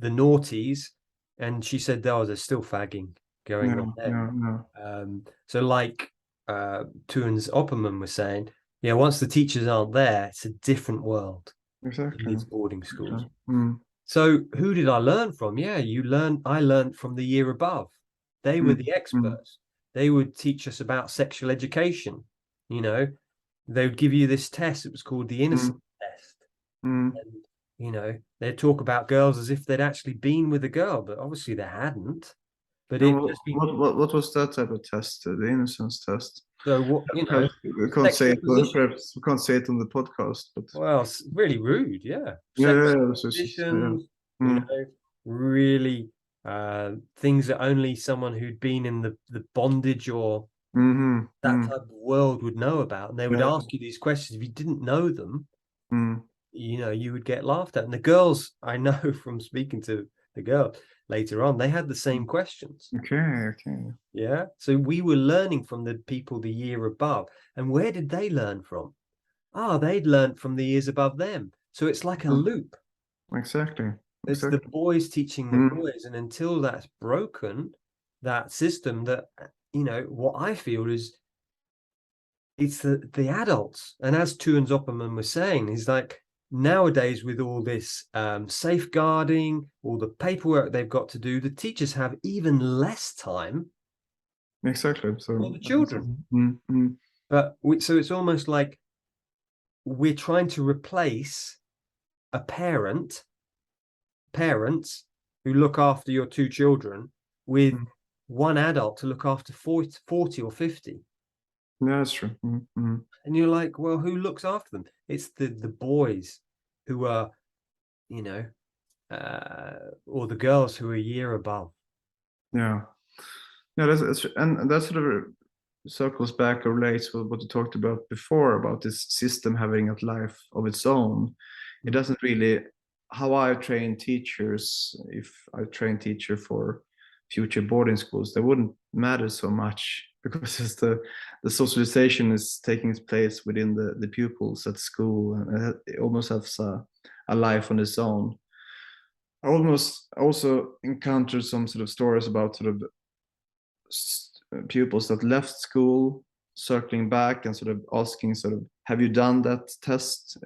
noughties, and she said, "Oh, there's still fagging going on then. So like Tuans Opperman was saying, yeah, once the teachers aren't there, it's a different world in these boarding schools. So who did I learn from? Yeah, I learned from the year above. They were the experts. They would teach us about sexual education. You know, they would give you this test. It was called the innocence test. And, you know, they'd talk about girls as if they'd actually been with a girl, but obviously they hadn't. But what was that type of test? The innocence test. So what, you know, we can't say it. Perhaps we can't say it on the podcast, but well, it's really rude. Yeah. Positions, you know, really things that only someone who'd been in the bondage or that type of world would know about. And they would ask you these questions. If you didn't know them, you know, you would get laughed at. And the girls, I know from speaking to the girl later on, they had the same questions. Okay. Yeah. So we were learning from the people the year above. And where did they learn from? They'd learned from the years above them. So it's like a loop. Exactly. It's the boys teaching the boys. And until that's broken, that system, that, you know, what I feel is it's the adults. And as Tuans Opperman was saying, is like nowadays with all this safeguarding, all the paperwork they've got to do, the teachers have even less time. Exactly. So for the children. But so it's almost like we're trying to replace a parents who look after your two children with one adult to look after 40 or 50. Yeah, that's true. And you're like, well, who looks after them? It's the boys who are, you know, or the girls who are a year above. Yeah, that's and that sort of circles back or relates with what you talked about before about this system having a life of its own. It doesn't really, how I train teachers, if I train teacher for future boarding schools, that wouldn't matter so much because it's the socialization is taking place within the pupils at school, and it almost has a life on its own. I almost also encountered some sort of stories about sort of pupils that left school circling back and sort of asking sort of, have you done that test,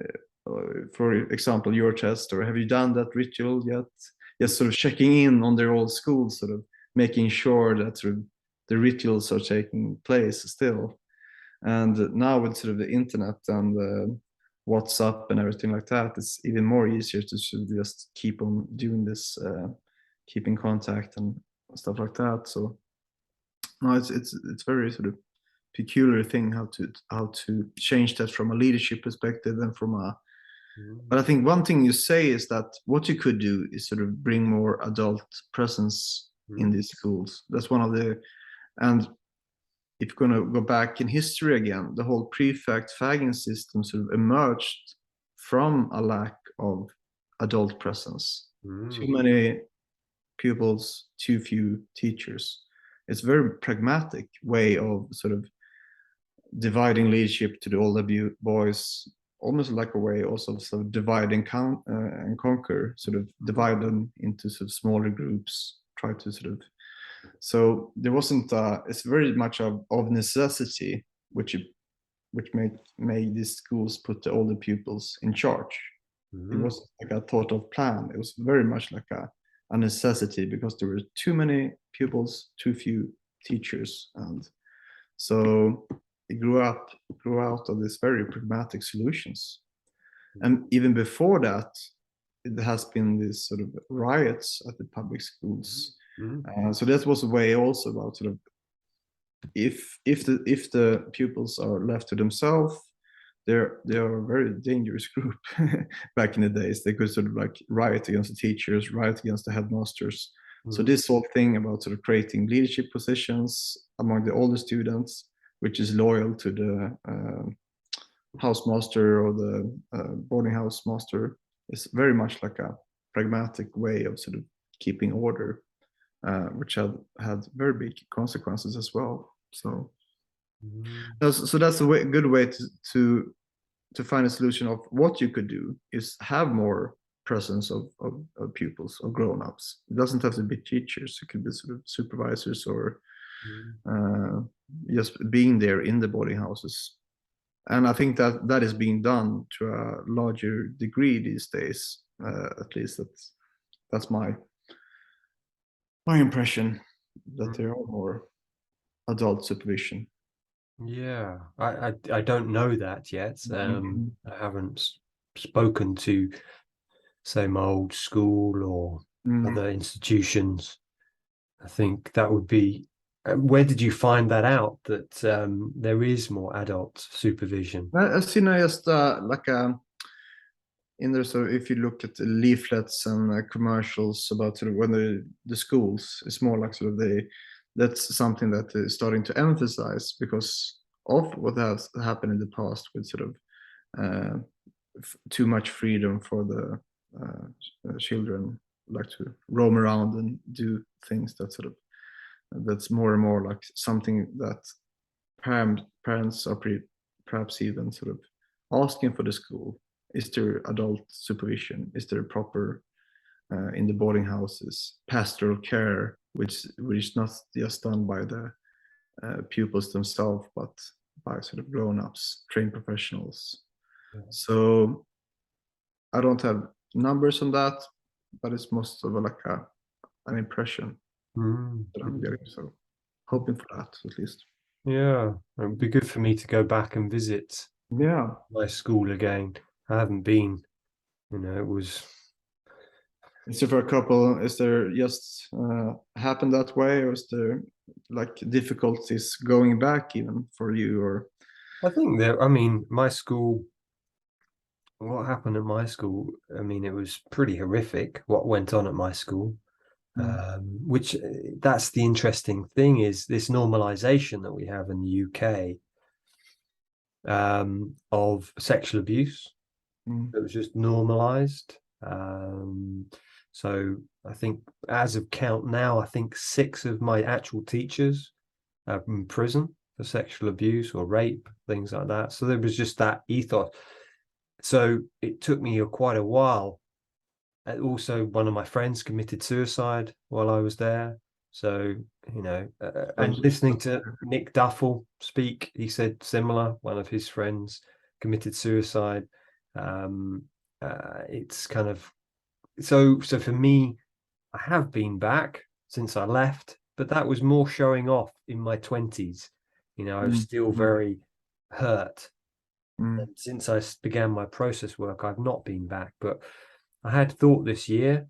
for example your test, or have you done that ritual yet? Just sort of checking in on their old school, sort of making sure that sort of the rituals are taking place still. And now with sort of the internet and the WhatsApp and everything like that, it's even more easier to sort of just keep on doing this, keep in contact and stuff like that. So no, it's very sort of peculiar thing how to change that from a leadership perspective and from a. But I think one thing you say is that what you could do is sort of bring more adult presence in these schools. That's one of the, and if you're going to go back in history again, the whole prefect fagging system sort of emerged from a lack of adult presence. Too many pupils, too few teachers. It's a very pragmatic way of sort of dividing leadership to the older boys, almost like a way also of sort of divide and conquer, sort of divide them into sort of smaller groups, try to sort of. So there wasn't, it's very much of necessity, which made these schools put the older pupils in charge. It wasn't like a thought of plan. It was very much like a necessity because there were too many pupils, too few teachers. And so it grew out of these very pragmatic solutions. And even before that, it has been these sort of riots at the public schools. So that was a way also about sort of if the pupils are left to themselves, they are a very dangerous group. Back in the days, they could sort of like riot against the teachers, riot against the headmasters. So this whole thing about sort of creating leadership positions among the older students, which is loyal to the housemaster or the boarding house master, is very much like a pragmatic way of sort of keeping order, which had very big consequences as well. So that's a good way to find a solution of what you could do is have more presence of pupils or grown-ups. It doesn't have to be teachers. It could be sort of supervisors or just being there in the boarding houses. And I think that is being done to a larger degree these days. At least that's my impression, that there are more adult supervision. Yeah, I don't know that yet. I haven't spoken to, say, my old school or other institutions. I think that would be. Where did you find that out, that there is more adult supervision? I've seen just like in there. So if you look at the leaflets and commercials about sort of when the schools, it's more like sort of that's something that is starting to emphasize because of what has happened in the past with sort of too much freedom for the children, like to roam around and do things that sort of that's more and more like something that parents are perhaps even sort of asking for the school. Is there adult supervision? Is there proper in the boarding houses pastoral care, which is not just done by the pupils themselves, but by sort of grown-ups, trained professionals? Yeah. So I don't have numbers on that, but it's most of like an impression that I'm getting. So hoping for that at least. Yeah, it would be good for me to go back and visit my school again. I haven't been, it was. Is there for a couple, is there just happened that way, or is there like difficulties going back even for you? Or I think my school, what happened at my school, it was pretty horrific what went on at my school. Which that's the interesting thing, is this normalization that we have in the UK of sexual abuse. It was just normalized. So I think as of count now, I think 6 of my actual teachers are in prison for sexual abuse or rape, things like that. So there was just that ethos. So it took me quite a while. Also, one of my friends committed suicide while I was there. So, and listening to Nick Duffel speak, he said similar. One of his friends committed suicide. It's kind of so for me, I have been back since I left, but that was more showing off in my 20s. I was still very hurt. And since I began my process work, I've not been back, but I had thought this year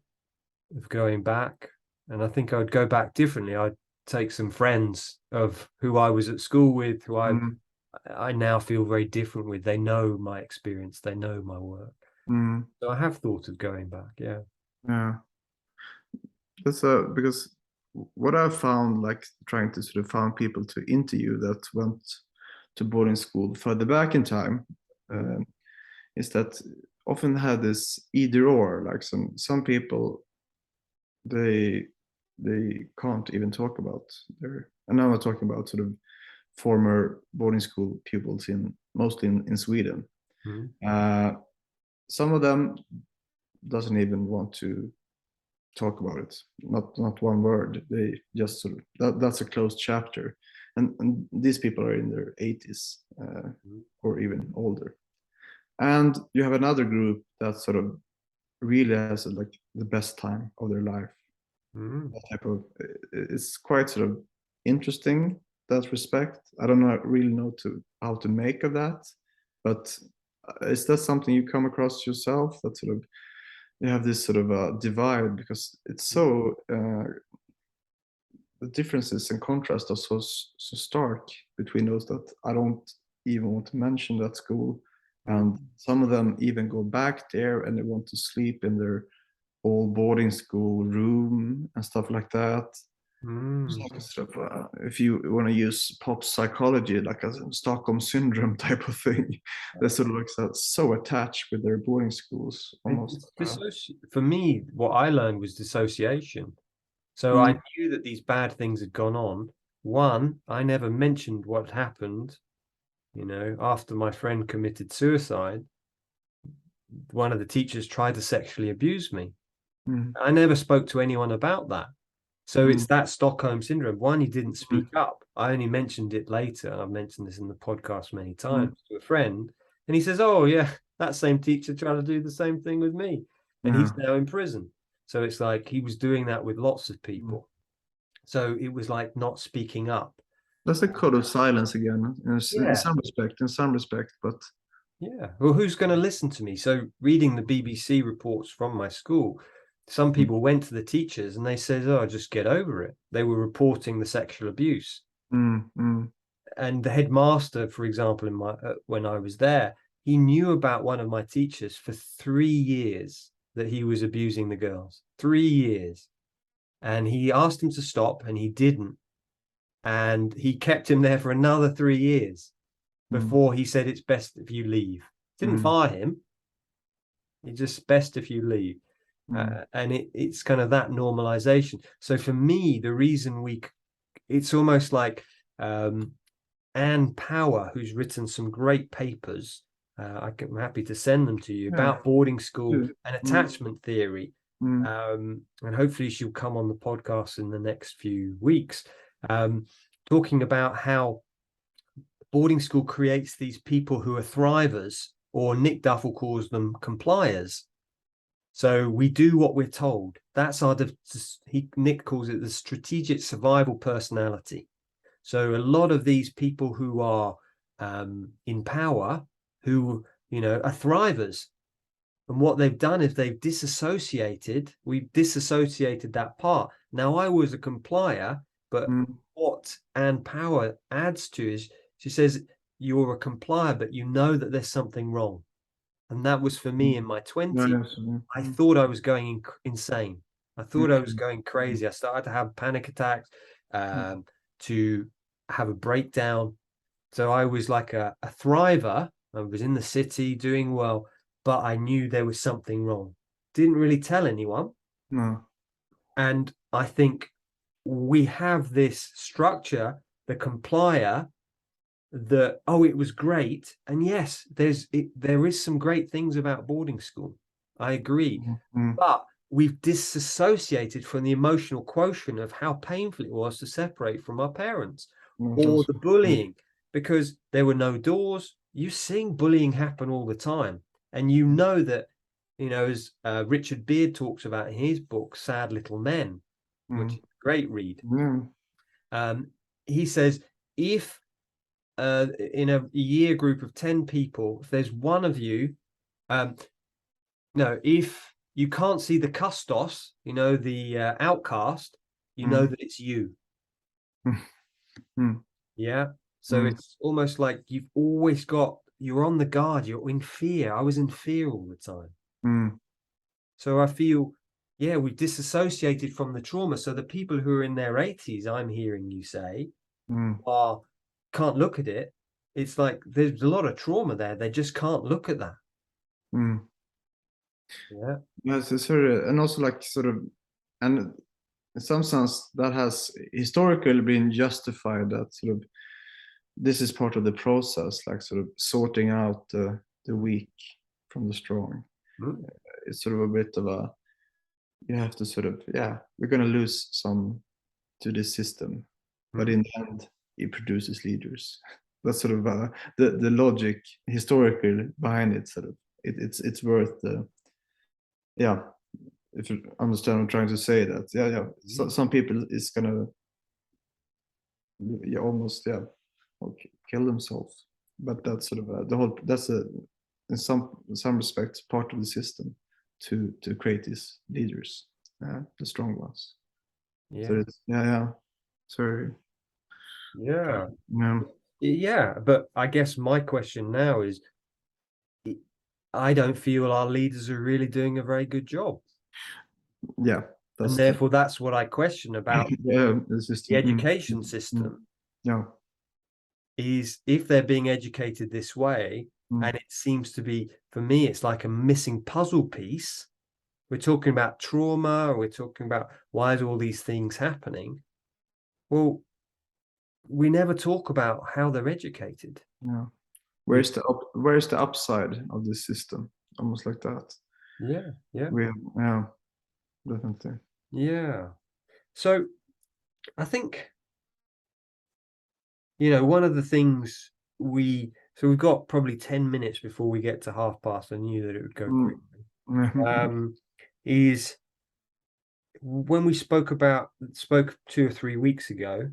of going back, and I think I'd go back differently. I'd take some friends of who I was at school with, who I now feel very different with. They know my experience, they know my work. So I have thought of going back. Yeah. That's because what I've found, like trying to sort of find people to interview that went to boarding school further back in time, is that often had this either or. Like some people, they can't even talk about their. And now I'm talking about sort of former boarding school pupils mostly in Sweden. Some of them doesn't even want to talk about it. Not one word. They just sort of that's a closed chapter. And these people are in their 80s or even older. And you have another group that sort of really has like the best time of their life. That type of, it's quite sort of interesting, that respect. I don't really know how to make of that, but is that something you come across yourself, that sort of you have this sort of divide, because it's so the differences and contrast are so stark between those that I don't even want to mention that school. And some of them even go back there and they want to sleep in their old boarding school room and stuff like that. It's like a sort of, if you want to use pop psychology, like a Stockholm syndrome type of thing, they're sort of like so attached with their boarding schools almost. For me, what I learned was dissociation. So I knew that these bad things had gone on. One, I never mentioned what happened, after my friend committed suicide. one of the teachers tried to sexually abuse me. Mm. I never spoke to anyone about that. So Mm. it's that Stockholm syndrome. One, he didn't speak up. I only mentioned it later. I've mentioned this in the podcast many times to a friend. And he says, oh, yeah, that same teacher tried to do the same thing with me. And he's now in prison. So it's like he was doing that with lots of people. So it was like not speaking up. That's a code of silence again, in Yeah. some respect, but Yeah. Well, who's going to listen to me? So reading the BBC reports from my school, some people went to the teachers and they said, oh, just get over it. They were reporting the sexual abuse. And the headmaster, for example, in my when I was there, he knew about one of my teachers for 3 years that he was abusing the girls. 3 years. And he asked him to stop and he didn't. And he kept him there for another 3 years before he said, it's best if you leave. Didn't fire him. It's just best if you leave. And it's kind of that normalization. So for me, the reason it's almost like Anne Power, who's written some great papers. I'm happy to send them to you about boarding school and attachment theory. And hopefully she'll come on the podcast in the next few weeks, talking about how boarding school creates these people who are thrivers, or Nick Duffel calls them compliers. So we do what we're told. That's Nick calls it the strategic survival personality. So a lot of these people who are in power, who, are thrivers. And what they've done is we've disassociated that part. Now, I was a complier, but what Anne Power adds to is she says, you're a complier, but you know that there's something wrong. And that was for me in my 20s. I thought I was going insane. I thought I was going crazy. I started to have panic attacks, to have a breakdown. So I was like a thriver. I was in the city doing well, but I knew there was something wrong. Didn't really tell anyone. No. And I think we have this structure, the complier, that, oh, it was great. And yes, there is some great things about boarding school. I agree. But we've disassociated from the emotional quotient of how painful it was to separate from our parents, or the bullying, because there were no doors. You're seeing bullying happen all the time. And you know that, as Richard Beard talks about in his book, Sad Little Men, which is a great read. He says, if in a year group of 10 people, if there's one of you, if you can't see the custos, the outcast, know that it's you. Yeah. So it's almost like you're on the guard, you're in fear. I was in fear all the time. So I feel, we disassociated from the trauma. So the people who are in their 80s, I'm hearing you say, can't look at it. It's like there's a lot of trauma there. They just can't look at that. Yeah. Yes, it's very, and also like sort of, and in some sense that has historically been justified, that sort of this is part of the process, like sort of sorting out the weak from the strong. It's sort of a bit of you have to sort of, we're going to lose some to this system, but in the end it produces leaders. That's sort of the logic historically behind it. Sort of it's worth if you understand what I'm trying to say, that so, some people is gonna almost kill themselves, but that's sort of the whole, that's in some respects part of the system to create these leaders, the strong ones. So it's sorry. But I guess my question now is, I don't feel our leaders are really doing a very good job. And therefore that's what I question about the education system. Is if they're being educated this way, and it seems to be, for me, it's like a missing puzzle piece. We're talking about trauma, we're talking about why is all these things happening? Well, we never talk about how they're educated. Where's the upside of this system? almost like that. Yeah, yeah. Yeah, definitely. Yeah. So I think, one of the things we've got probably 10 minutes before we get to past. I knew that it would go quickly. Is when we spoke 2 or 3 weeks ago,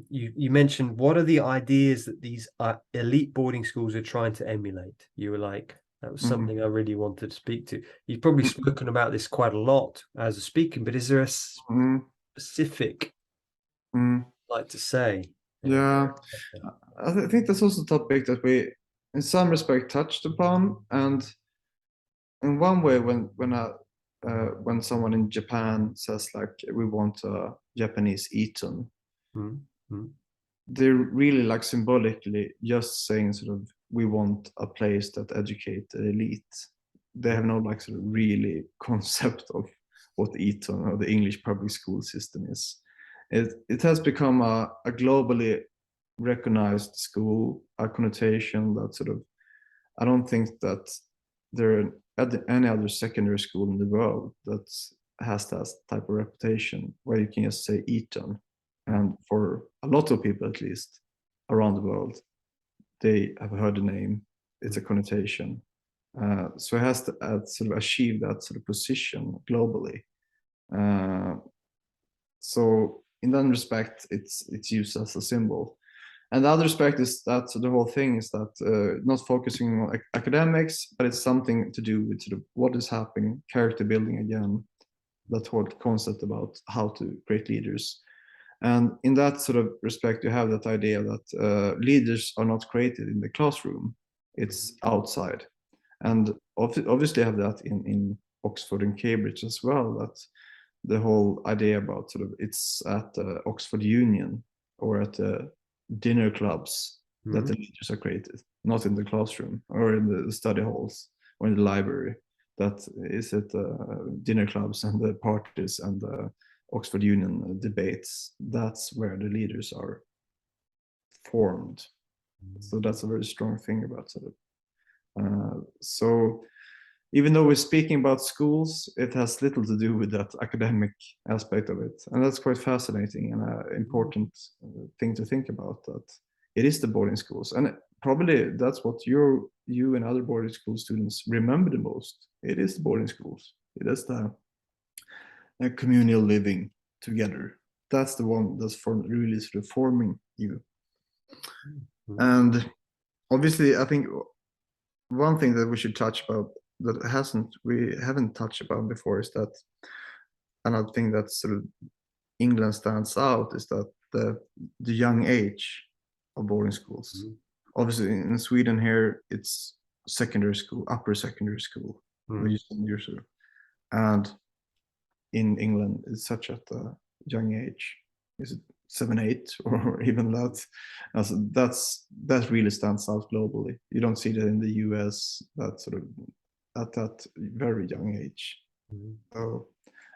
you mentioned, what are the ideas that these elite boarding schools are trying to emulate? You were like, that was something I really wanted to speak to. You've probably spoken about this quite a lot as a speaker, but is there a specific like to say? Yeah, I think that's also a topic that we, in some respect, touched upon. And in one way, when someone in Japan says like, we want a Japanese Eton, they're really like symbolically just saying sort of, we want a place that educate the elite. They have no like sort of really concept of what Eton or the English public school system is. It has become a globally recognized school, a connotation that sort of, I don't think that there are any other secondary school in the world that has that type of reputation where you can just say Eton. And for a lot of people, at least around the world, they have heard the name. It's a connotation. So it has to sort of achieve that sort of position globally. So in that respect, it's used as a symbol. And the other aspect is that the whole thing is that not focusing on academics, but it's something to do with sort of what is happening, character building again, that whole concept about how to create leaders. And in that sort of respect, you have that idea that leaders are not created in the classroom, it's outside. And obviously have that in Oxford and Cambridge as well, that the whole idea about sort of, it's at the Oxford Union or at the dinner clubs that the leaders are created, not in the classroom or in the study halls or in the library. That is at the dinner clubs and the parties and the Oxford Union debates. That's where the leaders are formed. So that's a very strong thing about sort of. So even though we're speaking about schools, it has little to do with that academic aspect of it. And that's quite fascinating and an important thing to think about, that it is the boarding schools. And probably that's what you and other boarding school students remember the most. It is the boarding schools. It is the communal living together. That's the one that's really sort of forming you. And obviously, I think one thing that we should touch about that we haven't touched upon before is that another thing that sort of England stands out is that the young age of boarding schools. Obviously, in Sweden here, it's secondary school, upper secondary school, and in England, it's such at a young age. Is it 7, 8, or even that? That really stands out globally. You don't see that in the US. That sort of at that very young age. So,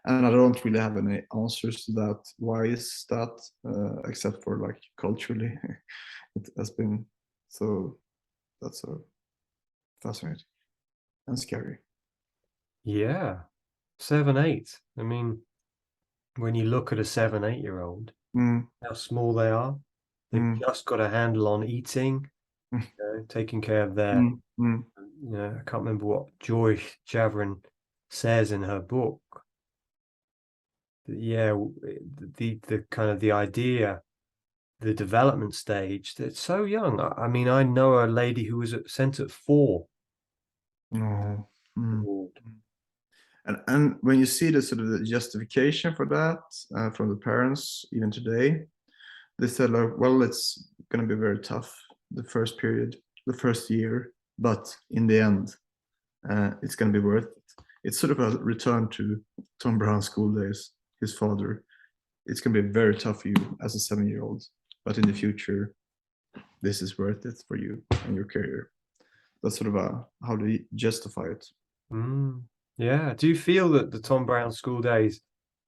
and I don't really have any answers to that. Why is that? Except for like culturally, it has been so. That's so fascinating and scary. Yeah, 7, 8. I mean, when you look at a 7, 8-year-old, how small they are. They've just got a handle on eating, taking care of their, I can't remember what Joy Javrin says in her book. Yeah, the kind of the idea, the development stage, that's so young. I mean, I know a lady who was sent at 4. And when you see the sort of the justification for that from the parents, even today, they said like, well, it's going to be very tough the first period, the first year, but in the end, it's going to be worth it. It's sort of a return to Tom Brown's Schooldays, his father. It's going to be very tough for you as a 7-year-old, but in the future, this is worth it for you and your career. That's sort of how to justify it. Yeah. Do you feel that the Tom Brown Schooldays,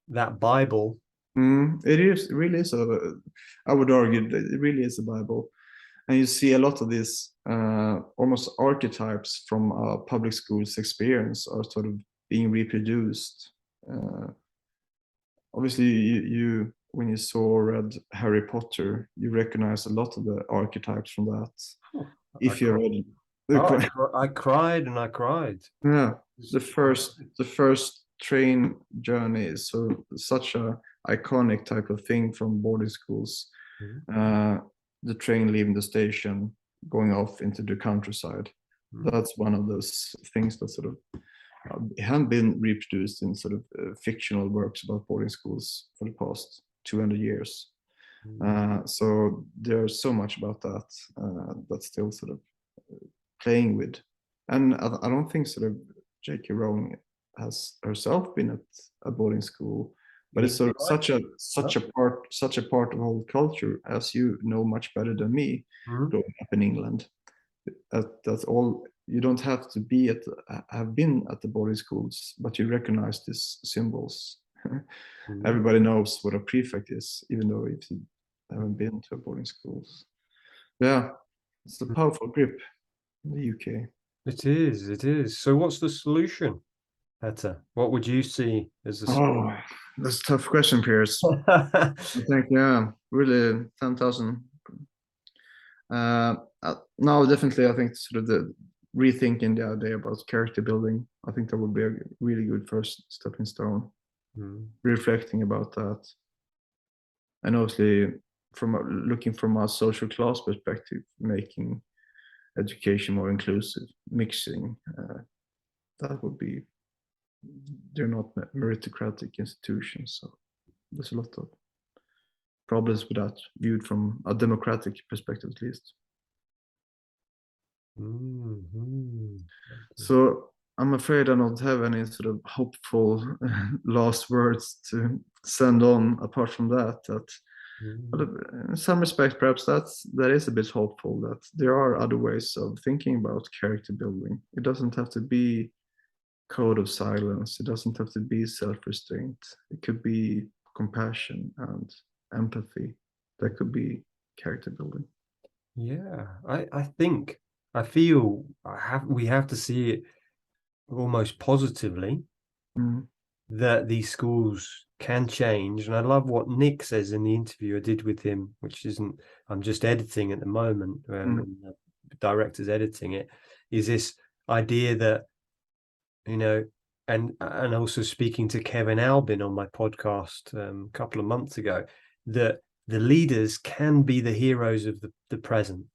that Bible? It really is. I would argue that it really is a Bible. And you see a lot of these almost archetypes from public schools experience are sort of being reproduced. Obviously, you when you saw or read Harry Potter, you recognize a lot of the archetypes from that. If you read, I cried and I cried. yeah, the first train journey is such a iconic type of thing from boarding schools. The train leaving the station, going off into the countryside. That's one of those things that sort of haven't been reproduced in sort of fictional works about boarding schools for the past 200 years. So there's so much about that that's still sort of playing with. And I don't think sort of J.K. Rowling has herself been at a boarding school, but it's sort of such a part of whole culture, as you know much better than me, growing up in England. That's all. You don't have to have been at the boarding schools, but you recognize these symbols. Everybody knows what a prefect is, even though if you haven't been to a boarding schools. Yeah, it's a powerful grip in the UK. It is. So what's the solution, Petter? What would you see as the Oh, that's a tough question, Piers. I think, yeah, really 10,000. No, definitely, I think sort of the rethinking the idea about character building. I think that would be a really good first stepping stone. Reflecting about that, and obviously looking from a social class perspective, making education more inclusive, mixing. That would be. They're not meritocratic institutions, so there's a lot of problems with that, viewed from a democratic perspective at least. So I'm afraid I don't have any sort of hopeful last words to send on apart from that. But in some respects, perhaps that is a bit hopeful, that there are other ways of thinking about character building. It doesn't have to be code of silence. It doesn't have to be self-restraint. It could be compassion and empathy. That could be character building. Yeah, I feel we have to see it almost positively, that these schools can change. And I love what Nick says in the interview I did with him, which isn't, I'm just editing at the moment, and the director's editing it, is this idea that, you know, and also speaking to Kevin Albin on my podcast a couple of months ago, that the leaders can be the heroes of the present.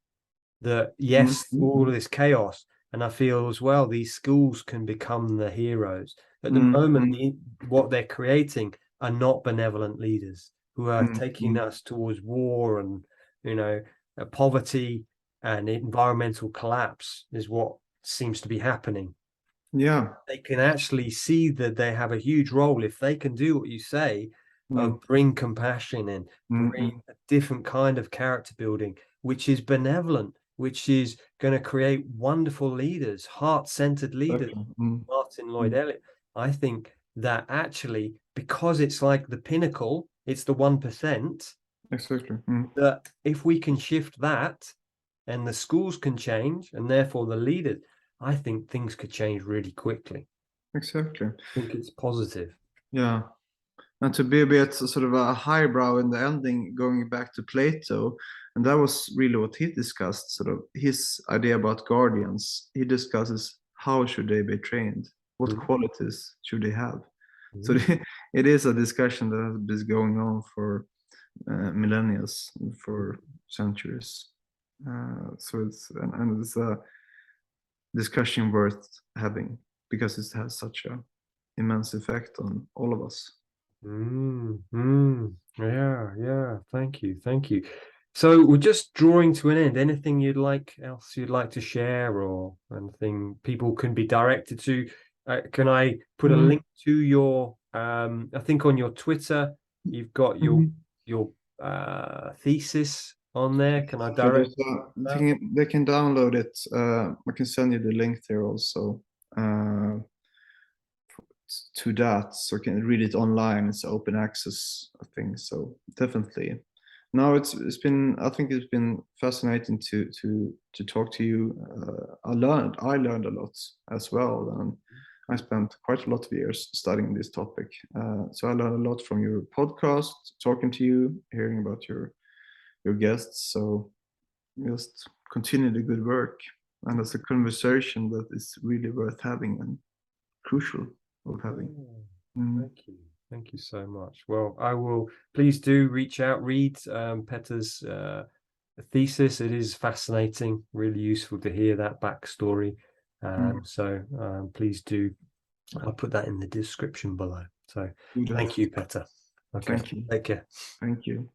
That yes, all of this chaos, and I feel as well these schools can become the heroes. At the moment, what they're creating are not benevolent leaders who are taking us towards war and, you know, poverty and environmental collapse is what seems to be happening. Yeah, they can actually see that they have a huge role if they can do what you say, of bring compassion and bring a different kind of character building, which is benevolent, which is going to create wonderful leaders, heart-centered leaders. Martin Lloyd Elliott. I think that actually, because it's like the pinnacle, it's the 1%. Exactly. That if we can shift that, and the schools can change, and therefore the leaders, I think things could change really quickly. Exactly. I think it's positive. Yeah. And to be a bit sort of a highbrow in the ending, going back to Plato, and that was really what he discussed, sort of his idea about guardians. He discusses how should they be trained, what qualities should they have. So it is a discussion that has been going on for millennia, for centuries. So it's a discussion worth having, because it has such an immense effect on all of us. Yeah. Thank you. So we're just drawing to an end. Anything you'd like to share, or anything people can be directed to? Can I put a link to your? I think on your Twitter you've got your thesis on there. Can I direct? They can download it. I can send you the link there also to that, so you can read it online. It's open access thing, so definitely. No, it's been, I think it's been fascinating to talk to you. I learned a lot as well, and I spent quite a lot of years studying this topic. So I learned a lot from your podcast, talking to you, hearing about your guests. So just continue the good work, and it's a conversation that is really worth having and crucial of having. Thank you. Thank you so much. Well, I will, please do reach out, read Petter's thesis. It is fascinating, really useful to hear that backstory. So please do, I'll put that in the description below. So thank you, Petter. Okay, Thank you. take care. Thank you.